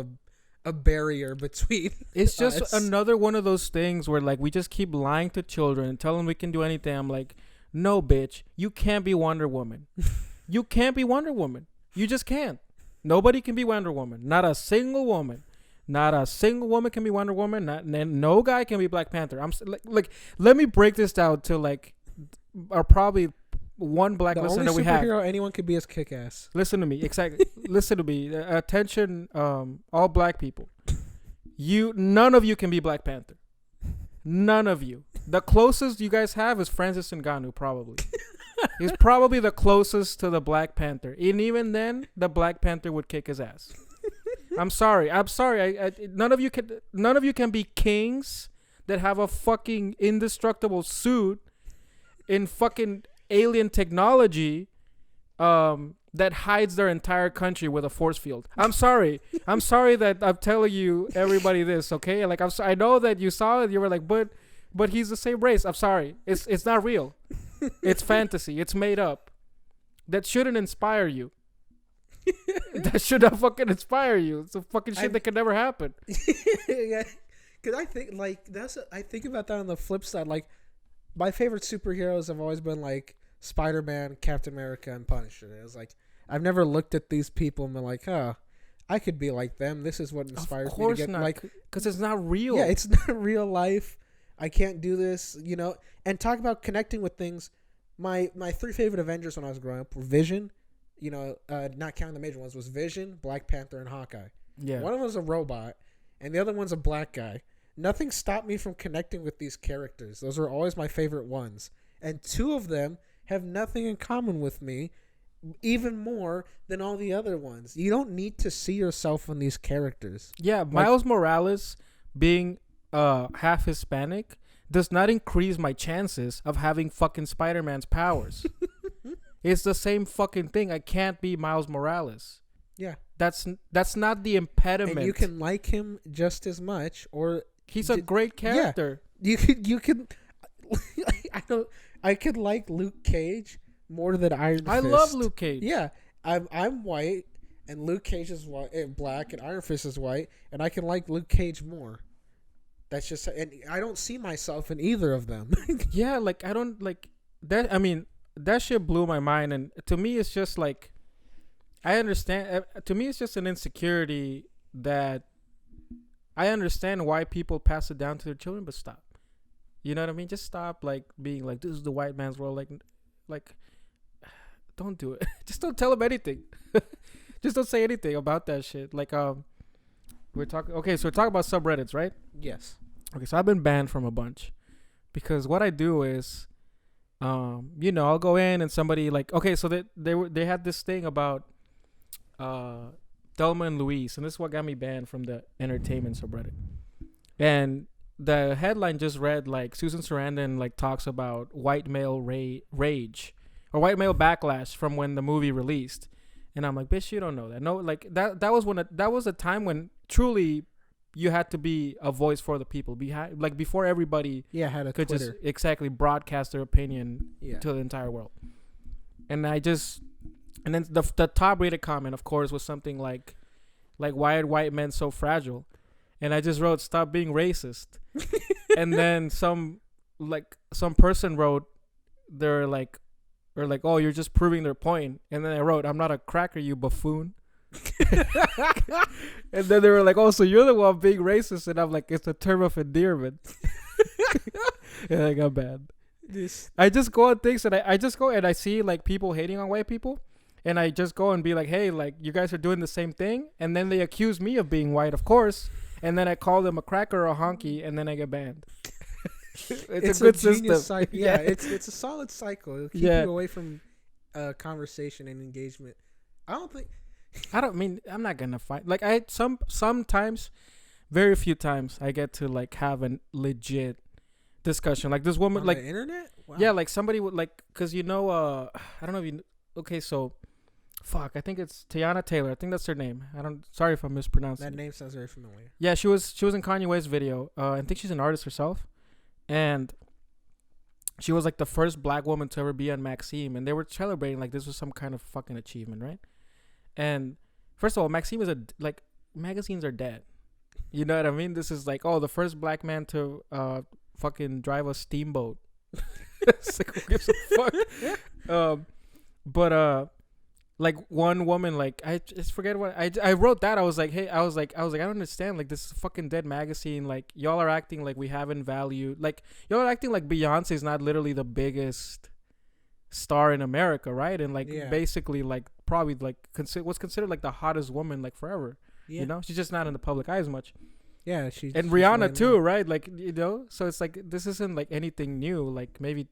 S1: a barrier between.
S2: It's just
S1: us.
S2: another one of those things where like we just keep lying to children and telling them we can do anything. I'm like, no, bitch, you can't be Wonder Woman. You can't be Wonder Woman. You just can't. Nobody can be Wonder Woman. Not a single woman. Not a single woman can be Wonder Woman. No guy can be Black Panther. Like let me break this down to like, or probably one black
S1: The
S2: listener
S1: only
S2: we have.
S1: superhero anyone could be is Kick-Ass.
S2: Listen to me, exactly. Listen to me. Attention, all black people. None of you can be Black Panther. None of you. The closest you guys have is Francis Ngannou, probably. He's probably the closest to the Black Panther, and even then, the Black Panther would kick his ass. I'm sorry. None of you can be kings that have a fucking indestructible suit in fucking alien technology that hides their entire country with a force field. I'm sorry that I'm telling you, everybody, this, okay? Like, I know that you saw it, you were like, but he's the same race. I'm sorry, it's not real. It's fantasy. It's made up. That shouldn't inspire you. That should not fucking inspire you. It's a fucking shit that could never happen.
S1: Yeah, because I think like I think about that on the flip side. Like, my favorite superheroes have always been like Spider-Man, Captain America, and Punisher. It was like I've never looked at these people and been like, oh, I could be like them. This is what inspires me to get
S2: not,
S1: like,
S2: because it's not real.
S1: Yeah, it's not real life. I can't do this, you know. And talk about connecting with things. My three favorite Avengers when I was growing up were Vision, you know, not counting the major ones, was Vision, Black Panther, and Hawkeye.
S2: Yeah.
S1: One of them was a robot, and the other one's a black guy. Nothing stopped me from connecting with these characters. Those were always my favorite ones. And two of them have nothing in common with me, even more than all the other ones. You don't need to see yourself in these characters.
S2: Yeah, Miles Morales being half Hispanic does not increase my chances of having fucking Spider-Man's powers. It's the same fucking thing. I can't be Miles Morales.
S1: Yeah.
S2: That's not the impediment.
S1: And you can like him just as much, or
S2: he's a great character.
S1: Yeah. You can I could like Luke Cage more than Iron Fist.
S2: I love Luke Cage.
S1: Yeah. I'm white and Luke Cage is white and black and Iron Fist is white, and I can like Luke Cage more. That's just, and I don't see myself in either of them.
S2: Yeah, like I don't like that. I mean, that shit blew my mind, and to me, it's just like, I understand. To me, it's just an insecurity that I understand why people pass it down to their children, but stop. You know what I mean? Just stop, like being like, this is the white man's world. Like, don't do it. Just don't tell them anything. Just don't say anything about that shit. Like, we're talking. Okay, so we're talking about subreddits, right?
S1: Yes.
S2: Okay, so I've been banned from a bunch because what I do is, you know, I'll go in and somebody like, okay, so they had this thing about Thelma and Louise, and this is what got me banned from the entertainment subreddit. And the headline just read like Susan Sarandon like talks about white male rage or white male backlash from when the movie released, and I'm like, bitch, you don't know that. No, like that was a time when truly you had to be a voice for the people. Like before everybody
S1: had a
S2: could
S1: Twitter.
S2: just exactly broadcast their opinion to the entire world. And then the top rated comment, of course, was something like why are white men so fragile? And I just wrote, stop being racist. And then some person wrote, they're like, oh, you're just proving their point. And then I wrote, I'm not a cracker, you buffoon. And then they were like, oh, so you're the one being racist. And I'm like, it's a term of endearment. And I got banned. I just go on things and I just go and I see like people hating on white people, and I just go and be like, hey, like you guys are doing the same thing. And then they accuse me of being white, of course, and then I call them a cracker or a honky, and then I get banned. It's a good system.
S1: It's a solid cycle. It'll keep you away from conversation and engagement.
S2: I'm not gonna fight. Like sometimes, very few times, I get to like have a legit discussion. Like this woman,
S1: on
S2: like
S1: the internet. Wow.
S2: Yeah, like somebody would like, cause you know, I don't know if you. Okay, so, fuck, I think it's Tiana Taylor. I think that's her name. Sorry if I'm mispronouncing.
S1: That name sounds very familiar.
S2: Yeah, she was in Kanye West's video. I think she's an artist herself, and she was like the first black woman to ever be on Maxim, and they were celebrating like this was some kind of fucking achievement, right? And first of all, Maxim is magazines are dead. You know what I mean? This is like, oh, the first black man to fucking drive a steamboat. It's like, who gives a fuck? But like one woman, like I just forget what I wrote that. I was like, I don't understand. Like this is a fucking dead magazine. Like y'all are acting like we haven't valued. Like y'all are acting like Beyonce is not literally the biggest star in America, right? And like basically like probably like was considered like the hottest woman like forever. Yeah. You know, she's just not in the public eye as much.
S1: Yeah,
S2: and
S1: she's
S2: Rihanna too, right? Like, you know, so it's like this isn't like anything new. Like maybe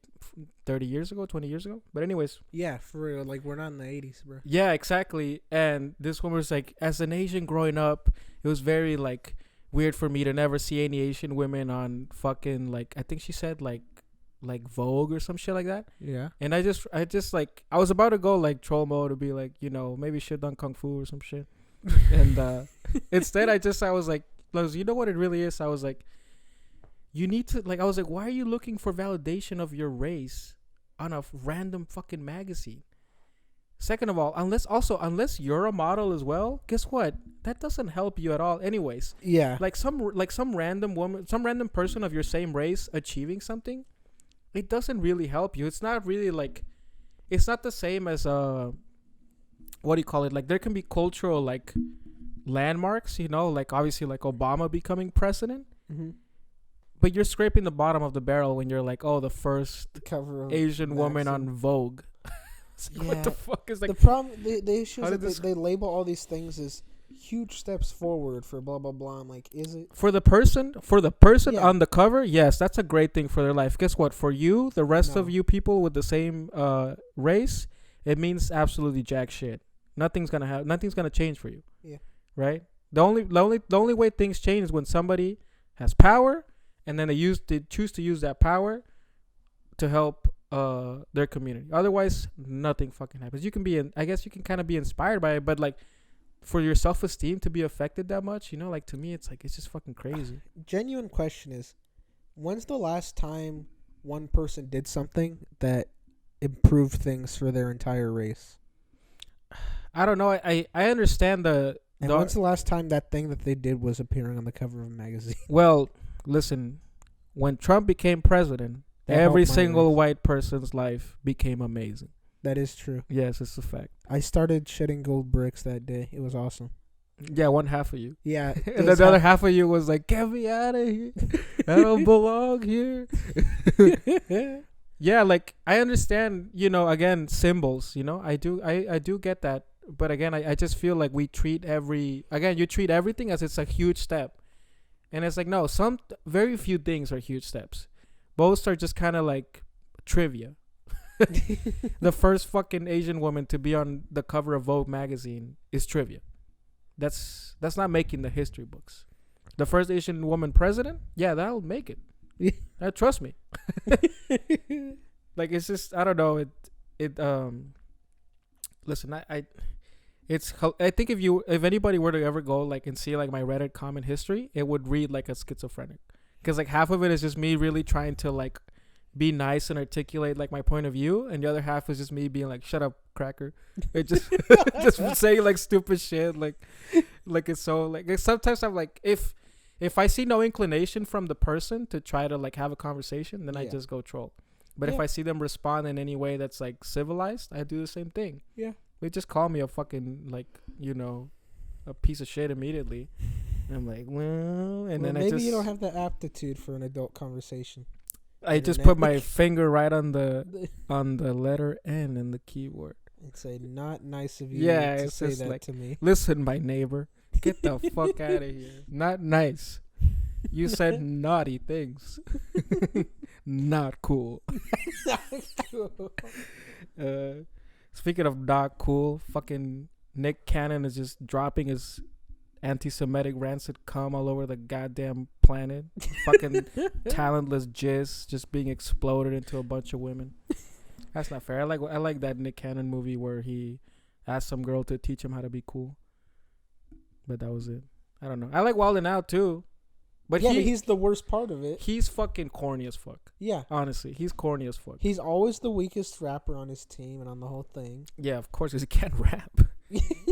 S2: 30 years ago, 20 years ago. But anyways,
S1: yeah, for real. Like we're not in the 80s, bro.
S2: Yeah, exactly. And this woman was like, as an Asian growing up, it was very like weird for me to never see any Asian women on fucking like I think she said like like Vogue or some shit like that.
S1: Yeah.
S2: And I just like I was about to go like troll mode to be like, maybe shit done kung fu or some shit. And instead I was like, you know what it really is? I was like, you need to like, I was like, why are you looking for validation of your race on a random fucking magazine? Second of all, unless you're a model as well, guess what? That doesn't help you at all anyways.
S1: Yeah.
S2: Like some random woman, some random person of your same race achieving something, it doesn't really help you. It's not really like, it's not the same as what do you call it? Like there can be cultural like landmarks, like obviously like Obama becoming president.
S1: Mm-hmm.
S2: But you're scraping the bottom of the barrel when you're like, the first
S1: cover of
S2: Asian woman on Vogue.
S1: Yeah.
S2: What the fuck is like
S1: the problem? The issue is that they label all these things as huge steps forward for blah blah blah. I'm like, is it
S2: for the person
S1: Yeah.
S2: on the cover? Yes, that's a great thing for their life. Guess what? For you, the rest
S1: No.
S2: of you people with the same race, it means absolutely jack shit. Nothing's gonna change for you.
S1: Yeah.
S2: Right. The only way things change is when somebody has power, and then they choose to use that power to help their community. Otherwise, nothing fucking happens. I guess you can kind of be inspired by it, but like for your self-esteem to be affected that much, like to me, it's like, it's just fucking crazy.
S1: Genuine question is, when's the last time one person did something that improved things for their entire race?
S2: I don't know. I understand
S1: And when's the last time that thing that they did was appearing on the cover of a magazine?
S2: Well, listen, when Trump became president,
S1: That
S2: every
S1: helped my
S2: single
S1: race.
S2: white person's life became amazing.
S1: That is true.
S2: Yes, it's a fact.
S1: I started shedding gold bricks that day. It was awesome.
S2: Yeah, one half of you.
S1: Yeah.
S2: And the other half of you was like, get me out of here. I don't belong here. Yeah, like I understand, again, symbols, I do get that. But again, I just feel like you treat everything as it's a huge step. And it's like, no, very few things are huge steps. Most are just kind of like trivia. The first fucking Asian woman to be on the cover of Vogue magazine is trivia. That's not making the history books. The first Asian woman president, yeah, that'll make it. Trust me. Like, it's just, I don't know. Listen, I think if anybody were to ever go like and see like my Reddit comment history, it would read like a schizophrenic, because like half of it is just me really trying to like be nice and articulate like my point of view, and the other half is just me being like, shut up, cracker. It just just saying like stupid shit, like it's so like sometimes I'm like, if I see no inclination from the person to try to like have a conversation, then I just go troll. But if I see them respond in any way that's like civilized, I do the same thing.
S1: Yeah.
S2: They just call me a fucking like, a piece of shit immediately. And I'm like, well, and then
S1: maybe you don't have the aptitude for an adult conversation.
S2: I just put my finger right on the letter N in the keyboard.
S1: It's not nice of you
S2: Yeah,
S1: to
S2: it's
S1: say
S2: just
S1: that
S2: like,
S1: to me.
S2: listen, my neighbor, get the fuck out of here. Not nice. You said naughty things. Not cool. Speaking of not cool, fucking Nick Cannon is just dropping his anti-Semitic rancid cum all over the goddamn planet. Fucking talentless jizz just being exploded into a bunch of women. That's not fair. I like that Nick Cannon movie where he asked some girl to teach him how to be cool. But that was it. I don't know. I like Wildin' Out too. But
S1: he's the worst part of it.
S2: He's fucking corny as fuck.
S1: Yeah.
S2: Honestly, he's corny as fuck.
S1: He's always the weakest rapper on his team and on the whole thing.
S2: Yeah, of course, because he can't rap.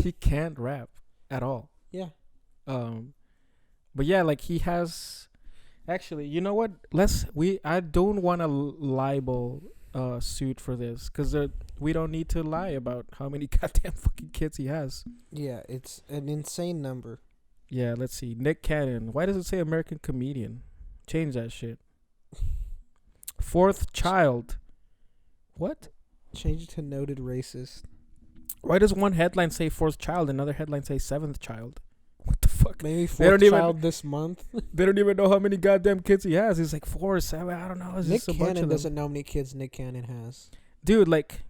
S2: He can't rap at all.
S1: Yeah.
S2: But yeah, like he has. Actually, you know what? I don't want a libel suit for this, because we don't need to lie about how many goddamn fucking kids he has.
S1: Yeah, it's an insane number.
S2: Yeah, let's see. Nick Cannon. Why does it say American comedian? Change that shit. Fourth child. What?
S1: Change it to noted racist.
S2: Why does one headline say fourth child and another headline say seventh child? What the fuck?
S1: Maybe fourth child this month.
S2: They don't even know how many goddamn kids he has. He's like 4 or 7. I don't know. It's
S1: Nick
S2: just a bunch
S1: Cannon
S2: of
S1: doesn't know how many kids Nick Cannon has.
S2: Dude, like,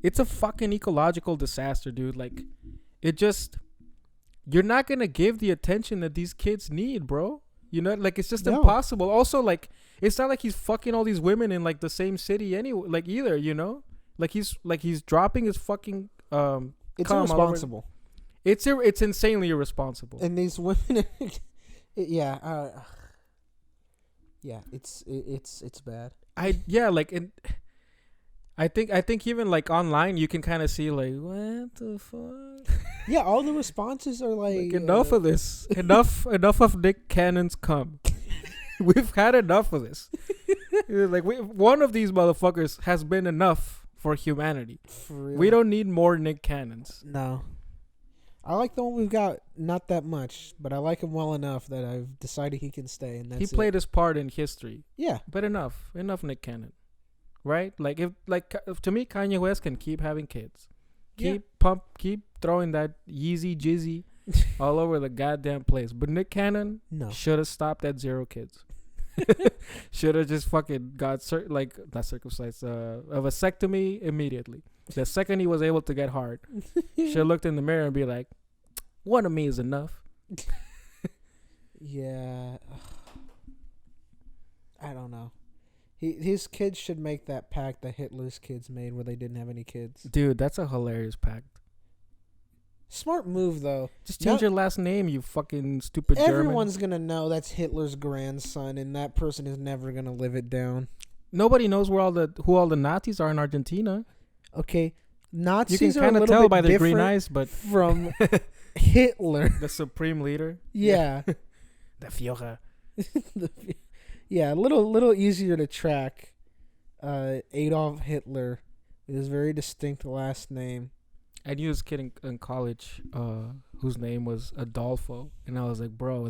S2: it's a fucking ecological disaster, dude. Like, it just... You're not going to give the attention that these kids need, bro. Like, it's just impossible. Also, like, It's not like he's fucking all these women in like the same city anyway. Like either, like he's dropping his fucking
S1: It's
S2: cum all over-
S1: irresponsible.
S2: It's insanely irresponsible.
S1: And these women, yeah, it's bad.
S2: I think even like online you can kind of see like what the fuck.
S1: Yeah, all the responses are like
S2: Enough of this. enough of Nick Cannon's cum. We've had enough of this. Like one of these motherfuckers has been enough for humanity.
S1: For real.
S2: We don't need more Nick Cannons.
S1: No. I like the one we've got, not that much, but I like him well enough that I've decided he can stay, and that's
S2: He played his part in history.
S1: Yeah.
S2: But enough Nick Cannon. Right? Like to me, Kanye West can keep having kids. Keep throwing that Yeezy Jizzy all over the goddamn place. But Nick Cannon should have stopped at 0 kids. Should have just fucking got not circumcised, a vasectomy immediately. The second he was able to get hard, should have looked in the mirror and be like, one of me is enough.
S1: Yeah. I don't know. His kids should make that pact that Hitler's kids made where they didn't have any kids.
S2: Dude, that's a hilarious pact.
S1: Smart move, though.
S2: Just change your last name, you fucking stupid German.
S1: Everyone's going to know that's Hitler's grandson, and that person is never going to live it down.
S2: Nobody knows who all the Nazis are in Argentina.
S1: Okay, Nazis
S2: you can
S1: kind of
S2: tell by their green eyes, but
S1: from Hitler,
S2: the supreme leader.
S1: Yeah.
S2: The Führer.
S1: Yeah, a little easier to track. Adolf Hitler, his very distinct last name.
S2: I knew this kid in college whose name was Adolfo, and I was like, bro,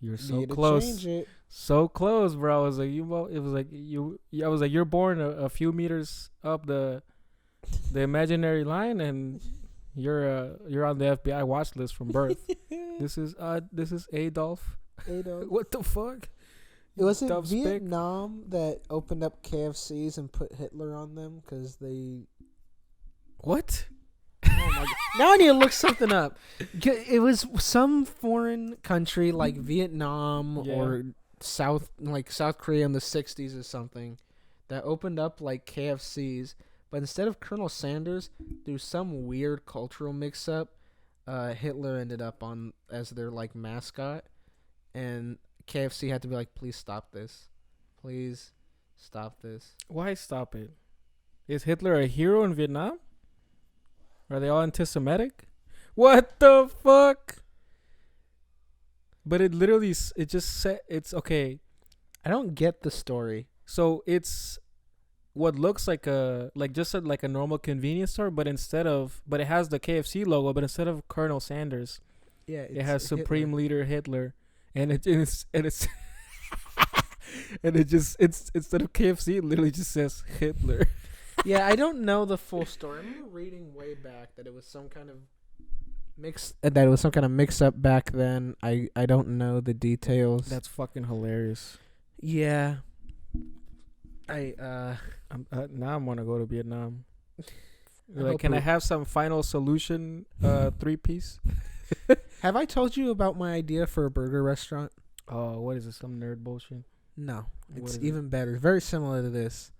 S2: you're so close.
S1: Change it.
S2: So close, bro. I was like, I was like, you're born a few meters up the imaginary line, and you're on the FBI watch list from birth. This is Adolf. What the fuck?
S1: It was in Vietnam that opened up KFCs and put Hitler on them because they.
S2: What?
S1: Oh my God. Now I need to look something up. It was some foreign country like Vietnam or South Korea in the 60s or something that opened up like KFCs, but instead of Colonel Sanders, through some weird cultural mix-up, Hitler ended up on as their like mascot, and KFC had to be like, please stop this. Please stop this.
S2: Why stop it? Is Hitler a hero in Vietnam? Are they all anti-Semitic? What the fuck? But it literally, it just said, it's okay.
S1: I don't get the story.
S2: So it's what looks like a normal convenience store, but it has the KFC logo, but instead of Colonel Sanders, it has Supreme Leader Hitler, and it's and it just instead of KFC, it literally just says Hitler.
S1: Yeah, I don't know the full story. I remember reading way back that it was some kind of mix up back then. I don't know the details.
S2: That's fucking hilarious.
S1: Yeah.
S2: Now I want to go to Vietnam. Can I have some Final Solution 3-piece?
S1: Have I told you about my idea for a burger restaurant?
S2: Oh, what is it? Some nerd bullshit?
S1: No, it's even better. Very similar to this.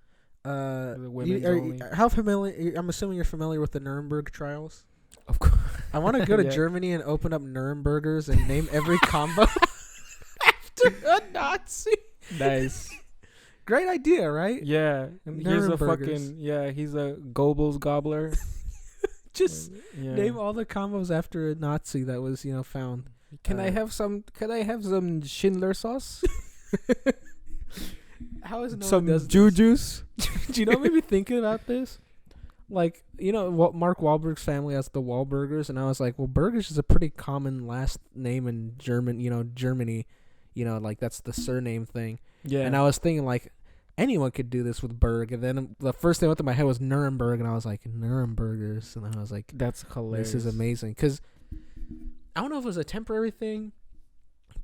S2: How
S1: familiar? I'm assuming you're familiar with the Nuremberg trials.
S2: Of course.
S1: I want to go to Germany and open up Nurembergers and name every combo after a Nazi.
S2: Nice.
S1: Great idea, right?
S2: Yeah. And he's a Goebbels gobbler.
S1: Just name all the combos after a Nazi that was, found.
S2: Can I have some Schindler sauce?
S1: How is
S2: some juice?
S1: Do you know what made me thinking about this? Like, what Mark Wahlberg's family has the Wahlburgers, and I was like, well, Burgers is a pretty common last name in Germany. Like that's the surname thing. Yeah. And I was thinking like anyone could do this with Berg, and then the first thing that went through my head was Nuremberg, and I was like, Nurembergers, and then I was like,
S2: that's hilarious.
S1: This is amazing, because I don't know if it was a temporary thing,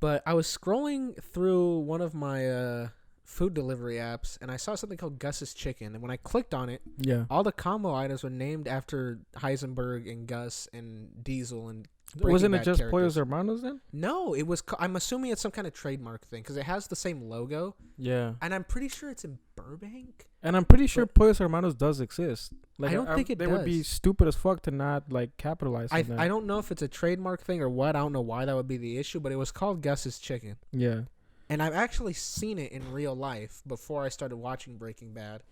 S1: but I was scrolling through one of my food delivery apps, and I saw something called Gus's Chicken, and when I clicked on it, all the combo items were named after Heisenberg and Gus and Diesel and
S2: Wasn't it
S1: Bad
S2: just
S1: characters.
S2: Pollos Hermanos then?
S1: No, it was. I'm assuming it's some kind of trademark thing because it has the same logo,
S2: Yeah.
S1: and I'm pretty sure it's in Burbank.
S2: And I'm pretty sure Pollos Hermanos does exist. Like
S1: I don't think it
S2: They would be
S1: does.
S2: stupid as fuck to not like capitalize on that.
S1: I don't know if it's a trademark thing or what. I don't know why that would be the issue, but it was called Gus's Chicken,
S2: Yeah.
S1: and I've actually seen it in real life before I started watching Breaking Bad,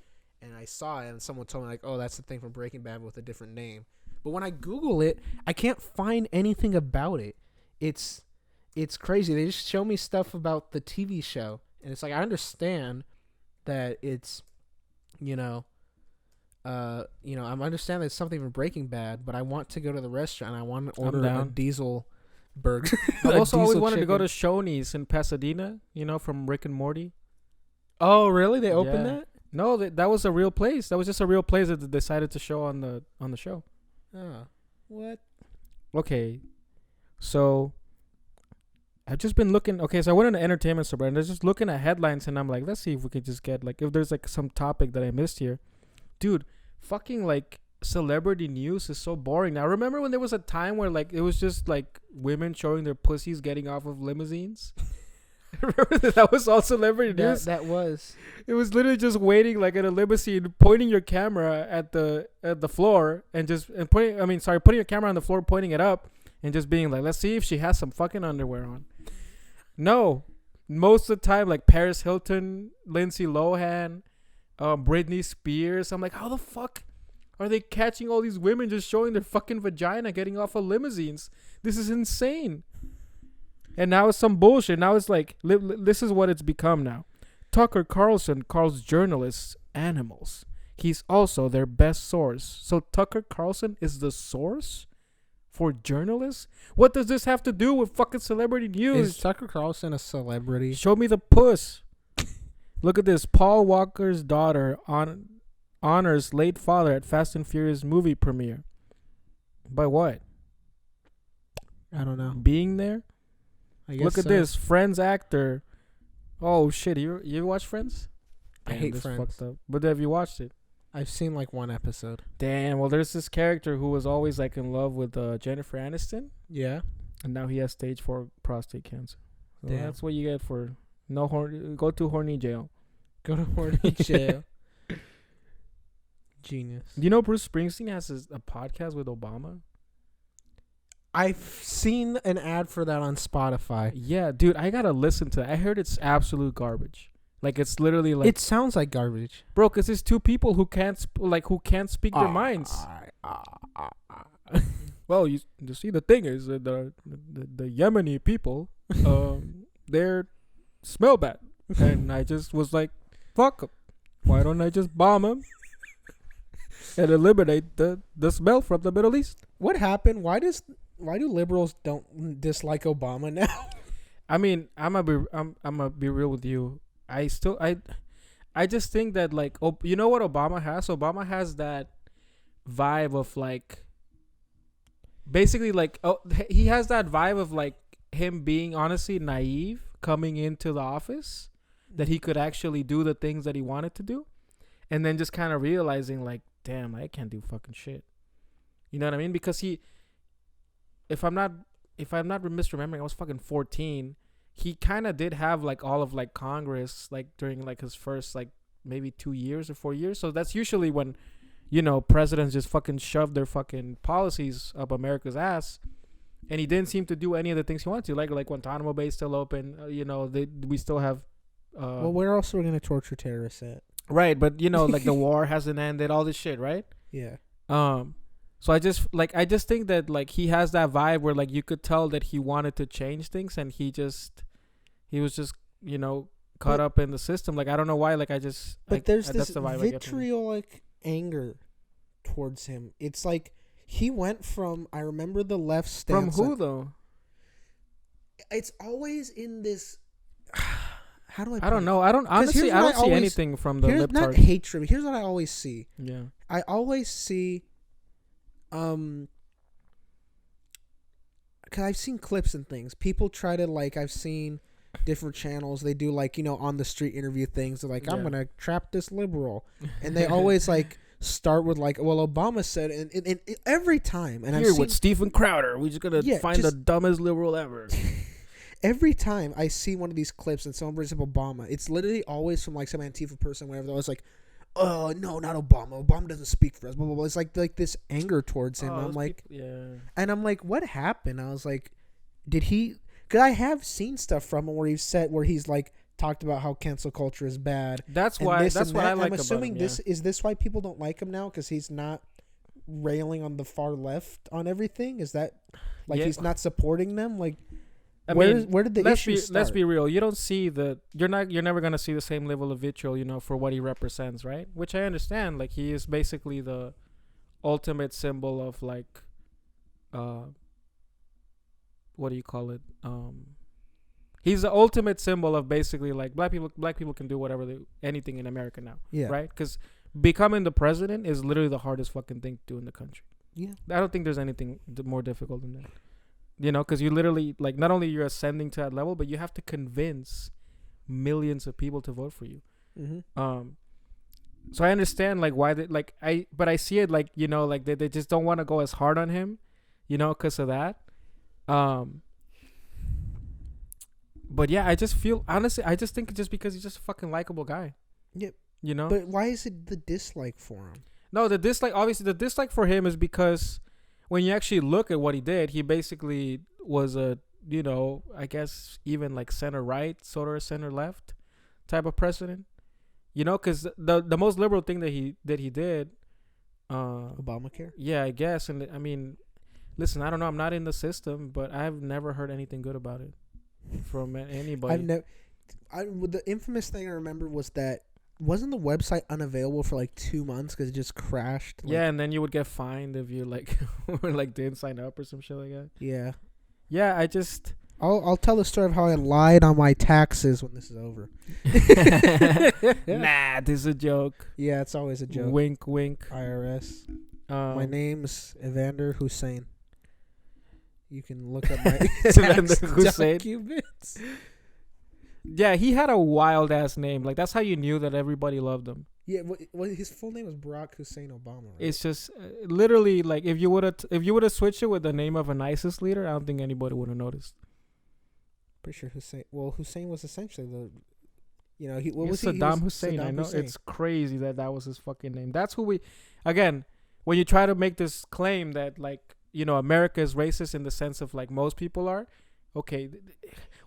S1: and I saw it, and someone told me like, "Oh, that's the thing from Breaking Bad with a different name." But when I Google it, I can't find anything about it. It's crazy. They just show me stuff about the TV show, and it's like I understand that it's, I understand that it's something from Breaking Bad, but I want to go to the restaurant. I want to order a diesel burger.
S2: I've also always wanted to go
S1: chicken.
S2: to Shoney's in Pasadena. From Rick and Morty.
S1: Oh, really? They opened
S2: Yeah.
S1: that?
S2: No, that was a real place. That was just a real place that they decided to show on the show.
S1: Oh, what?
S2: Okay, so I've just been looking. Okay, so I went on the entertainment store and I was just looking at headlines, and I'm like, let's see if we could just get like if there's like some topic that I missed here, dude. Fucking like celebrity news is so boring. Now, remember when there was a time where like it was just like women showing their pussies getting off of limousines? Remember that was all celebrity news.
S1: That was.
S2: It was literally just waiting like at a limousine, pointing your camera at the floor putting your camera on the floor, pointing it up, and just being like, let's see if she has some fucking underwear on. No, most of the time like Paris Hilton, Lindsay Lohan, Britney Spears. I'm like, how the fuck are they catching all these women just showing their fucking vagina getting off of limousines? This is insane. And now it's some bullshit. Now it's like, this is what it's become now. Tucker Carlson calls journalists animals. He's also their best source. So Tucker Carlson is the source for journalists? What does this have to do with fucking celebrity news?
S1: Is Tucker Carlson a celebrity?
S2: Show me the puss. Look at this. Paul Walker's daughter honors late father at Fast and Furious movie premiere. By what?
S1: I don't know.
S2: Being there?
S1: I guess
S2: Look at this. Friends actor. Oh shit! You watch Friends?
S1: I hate
S2: this
S1: Friends.
S2: fucked up. But have you watched it?
S1: I've seen like one episode.
S2: Damn. Well, there's this character who was always like in love with Jennifer Aniston,
S1: Yeah.
S2: and now he has stage 4 prostate cancer. So
S1: Damn.
S2: that's what you get for no horny. Go to horny jail.
S1: Go to horny jail. Genius.
S2: Do you know Bruce Springsteen has a podcast with Obama?
S1: I've seen an ad for that on Spotify.
S2: Yeah, dude, I gotta listen to it. I heard it's absolute garbage. Like it's literally like
S1: It sounds like garbage.
S2: bro, because it's two people who can't speak their minds. Well, you see, the thing is that the Yemeni people, they're smell bad, and I just was like, fuck 'em. Why don't I just bomb them and eliminate the smell from the Middle East?
S1: What happened? Why do liberals don't dislike Obama now?
S2: I mean, I'm gonna be real with you. I just think that like, you know what Obama has? Obama has that vibe of like, basically like, he has that vibe of like him being honestly naive coming into the office, that he could actually do the things that he wanted to do, and then just kind of realizing like, damn, I can't do fucking shit. You know what I mean? Because if I'm not misremembering, I was fucking 14. He kind of did have like all of like Congress like during like his first like maybe 2 years or 4 years. So that's usually when, presidents just fucking shove their fucking policies up America's ass. And he didn't seem to do any of the things he wanted to, like Guantanamo Bay still open. We still have.
S1: Well, where else are we gonna torture terrorists at?
S2: Right, but like the war hasn't ended, all this shit, right?
S1: Yeah.
S2: So I just think that like he has that vibe where like you could tell that he wanted to change things, and he was just caught up in the system. Like I don't know why. Like there's
S1: this
S2: that's the vibe
S1: vitriolic anger towards him. It's like he went from, I remember the left stance.
S2: From who though?
S1: It's always in this. How do I
S2: don't know. I don't honestly. I don't see anything from the libtards.
S1: Not hatred. Here's what I always see.
S2: Yeah.
S1: I always see. Cause I've seen clips and things. People try to like. I've seen different channels. They do like on the street interview things. They're like, I'm gonna trap this liberal, and they always like start with like, well, Obama said, and every time, and
S2: Here with Stephen Crowder, we're just gonna find the dumbest liberal ever.
S1: Every time I see one of these clips and someone brings up Obama, it's literally always from like some Antifa person, wherever. They're always like, "Oh no, not Obama. Obama doesn't speak for us." Blah blah blah. It's like this anger towards him. I'm like, and I'm like, what happened? I was like, did he? Because I have seen stuff from him where he's like talked about how cancel culture is bad.
S2: That's why. That's what I like.
S1: I'm assuming
S2: about him,
S1: is this why people don't like him now? Because he's not railing on the far left on everything. Is that like he's not supporting them? Like. Where did the issue start?
S2: Let's be real. You don't see you're never gonna see the same level of vitriol, for what he represents, right? Which I understand. Like, he is basically the ultimate symbol of like, what do you call it? He's the ultimate symbol of basically like black people can do anything in America now, right? Because becoming the president is literally the hardest fucking thing to do in the country.
S1: Yeah,
S2: I don't think there's anything more difficult than that. Because you literally, like, not only you're ascending to that level, but you have to convince millions of people to vote for you.
S1: Mm-hmm.
S2: So I understand, like, why but I see it, like, like they just don't want to go as hard on him, because of that. But yeah, I just feel, honestly, I just think just because he's just a fucking likable guy.
S1: Yep.
S2: But
S1: why is it the dislike for him?
S2: No, obviously the dislike for him is because when you actually look at what he did, he basically was a, I guess even like center right, sort of center left type of president. Because the most liberal thing that he did,
S1: Obamacare.
S2: Yeah, I guess, and I mean, listen, I don't know, I'm not in the system, but I've never heard anything good about it from anybody.
S1: The infamous thing I remember was that. Wasn't the website unavailable for like 2 months because it just crashed?
S2: Yeah, and then you would get fined if you like didn't sign up or some shit like that.
S1: Yeah.
S2: I'll
S1: tell the story of how I lied on my taxes when this is over.
S2: Nah, this is a joke.
S1: Yeah, it's always a joke.
S2: Wink, wink.
S1: IRS. My name's Evander Hussein. You can look up my tax documents.
S2: Yeah, he had a wild ass name. Like, that's how you knew that everybody loved him.
S1: Yeah, well, his full name was Barack Hussein Obama. Right?
S2: It's just literally like if you would have switched it with the name of an ISIS leader, I don't think anybody would have noticed.
S1: Pretty sure Hussein. Well, Hussein was essentially the,
S2: Saddam Hussein. I know Hussein. It's crazy that was his fucking name. That's who we. Again, when you try to make this claim that like America is racist in the sense of like most people are, okay.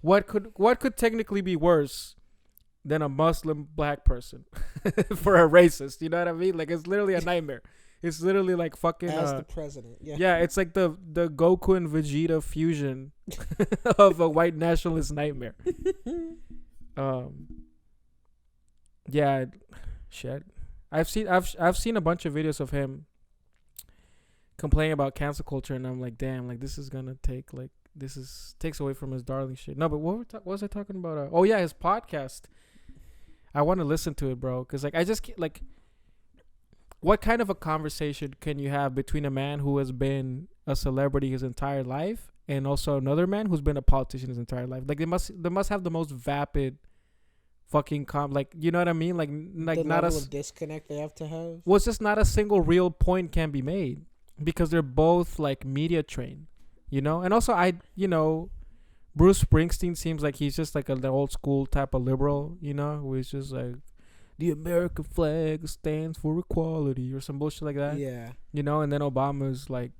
S2: What could technically be worse than a Muslim black person for a racist? You know what I mean? Like, it's literally a nightmare. It's literally like fucking
S1: as the president. Yeah.
S2: Yeah, it's like the Goku and Vegeta fusion of a white nationalist nightmare. Yeah, shit. I've seen a bunch of videos of him complaining about cancel culture, and I'm like, damn, like this is gonna take like. Takes away from his darling shit. No, but what was I talking about? Oh yeah, his podcast. I want to listen to it, bro. Because like I just like, what kind of a conversation can you have between a man who has been a celebrity his entire life and also another man who's been a politician his entire life? Like they must have the most vapid, fucking like you know what I mean? Like
S1: the
S2: not
S1: level of disconnect they have to have.
S2: Well, it's just not a single real point can be made because they're both like media trained. And also Bruce Springsteen seems like he's just like an old school type of liberal, who is just like the American flag stands for equality or some bullshit like that.
S1: Yeah.
S2: And then Obama's like,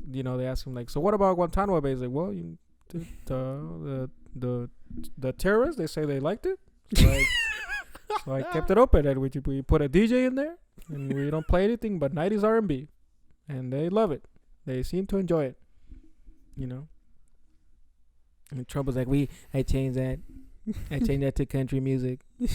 S2: they ask him like, so what about Guantanamo Bay? He's like, well, the terrorists, they say they liked it. So I kept it open and we put a DJ in there and we don't play anything but 90s R&B and they love it. They seem to enjoy it. And Trump was like, I changed that. I changed that to country music. You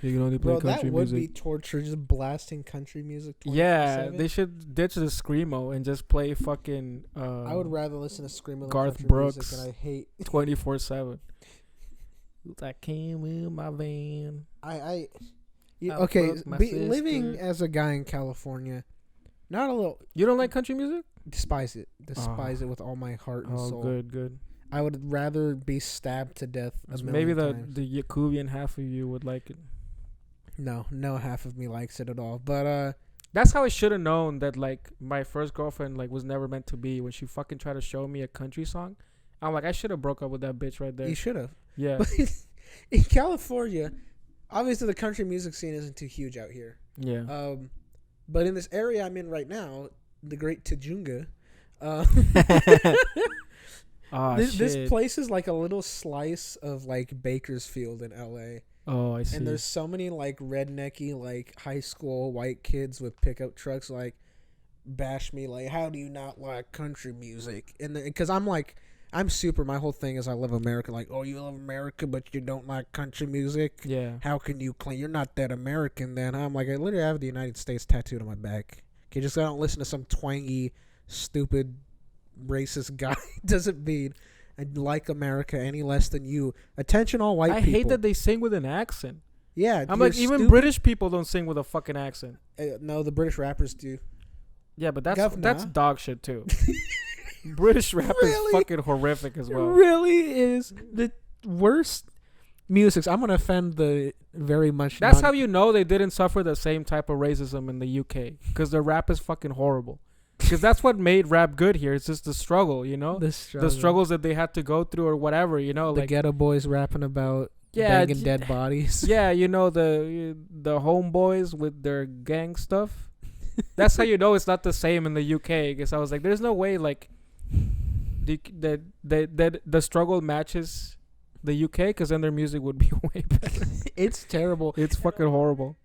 S2: can only play country music. That would be
S1: torture, just blasting country music 24/7.
S2: Yeah, they should ditch the screamo and just play fucking.
S1: I would rather listen to screamo than
S2: Garth
S1: country
S2: Brooks.
S1: Music, and I hate
S2: 24/7. I came in my van.
S1: Living as a guy in California, not a little.
S2: You don't like country music?
S1: Despise it with all my heart and soul.
S2: Good.
S1: I would rather be stabbed to death.
S2: Maybe the Yakubian half of you would like it.
S1: No half of me likes it at all. But
S2: That's how I should have known that like my first girlfriend like was never meant to be when she fucking tried to show me a country song. I'm like, I should have broke up with that bitch right there.
S1: You should have.
S2: Yeah.
S1: But in California, obviously the country music scene isn't too huge out here.
S2: Yeah.
S1: But in this area I'm in right now, the Great Tujunga, this place is like a little slice of like Bakersfield in LA.
S2: Oh, I see.
S1: And there's so many like rednecky like high school white kids with pickup trucks like bash me like, how do you not like country music? And because I'm like, I'm super, my whole thing is I love America. Like, oh, you love America but you don't like country music?
S2: Yeah.
S1: How can you claim you're not that American then? I'm like, I literally have the United States tattooed on my back. Okay, just I don't listen to some twangy, stupid, racist guy. Doesn't mean I like America any less than you. Attention, all white people.
S2: I hate that they sing with an accent.
S1: Yeah,
S2: I'm like, even
S1: stupid.
S2: British people don't sing with a fucking accent.
S1: No, the British rappers do.
S2: Yeah, but that's
S1: Govna.
S2: dog shit too. British rap
S1: Really?
S2: is fucking horrific as well.
S1: It really is the worst music. I'm gonna offend the very much.
S2: That's how you know they didn't suffer the same type of racism in the UK, because their rap is fucking horrible. Because that's what made rap good here. It's just the struggle, you know, the struggles that they had to go through or whatever, you know,
S1: the
S2: like
S1: ghetto boys rapping about banging dead bodies.
S2: Yeah, you know, the homeboys with their gang stuff. That's how you know it's not the same in the UK. Because I was like, there's no way like the struggle matches the UK, because then their music would be way better.
S1: It's terrible.
S2: It's fucking horrible.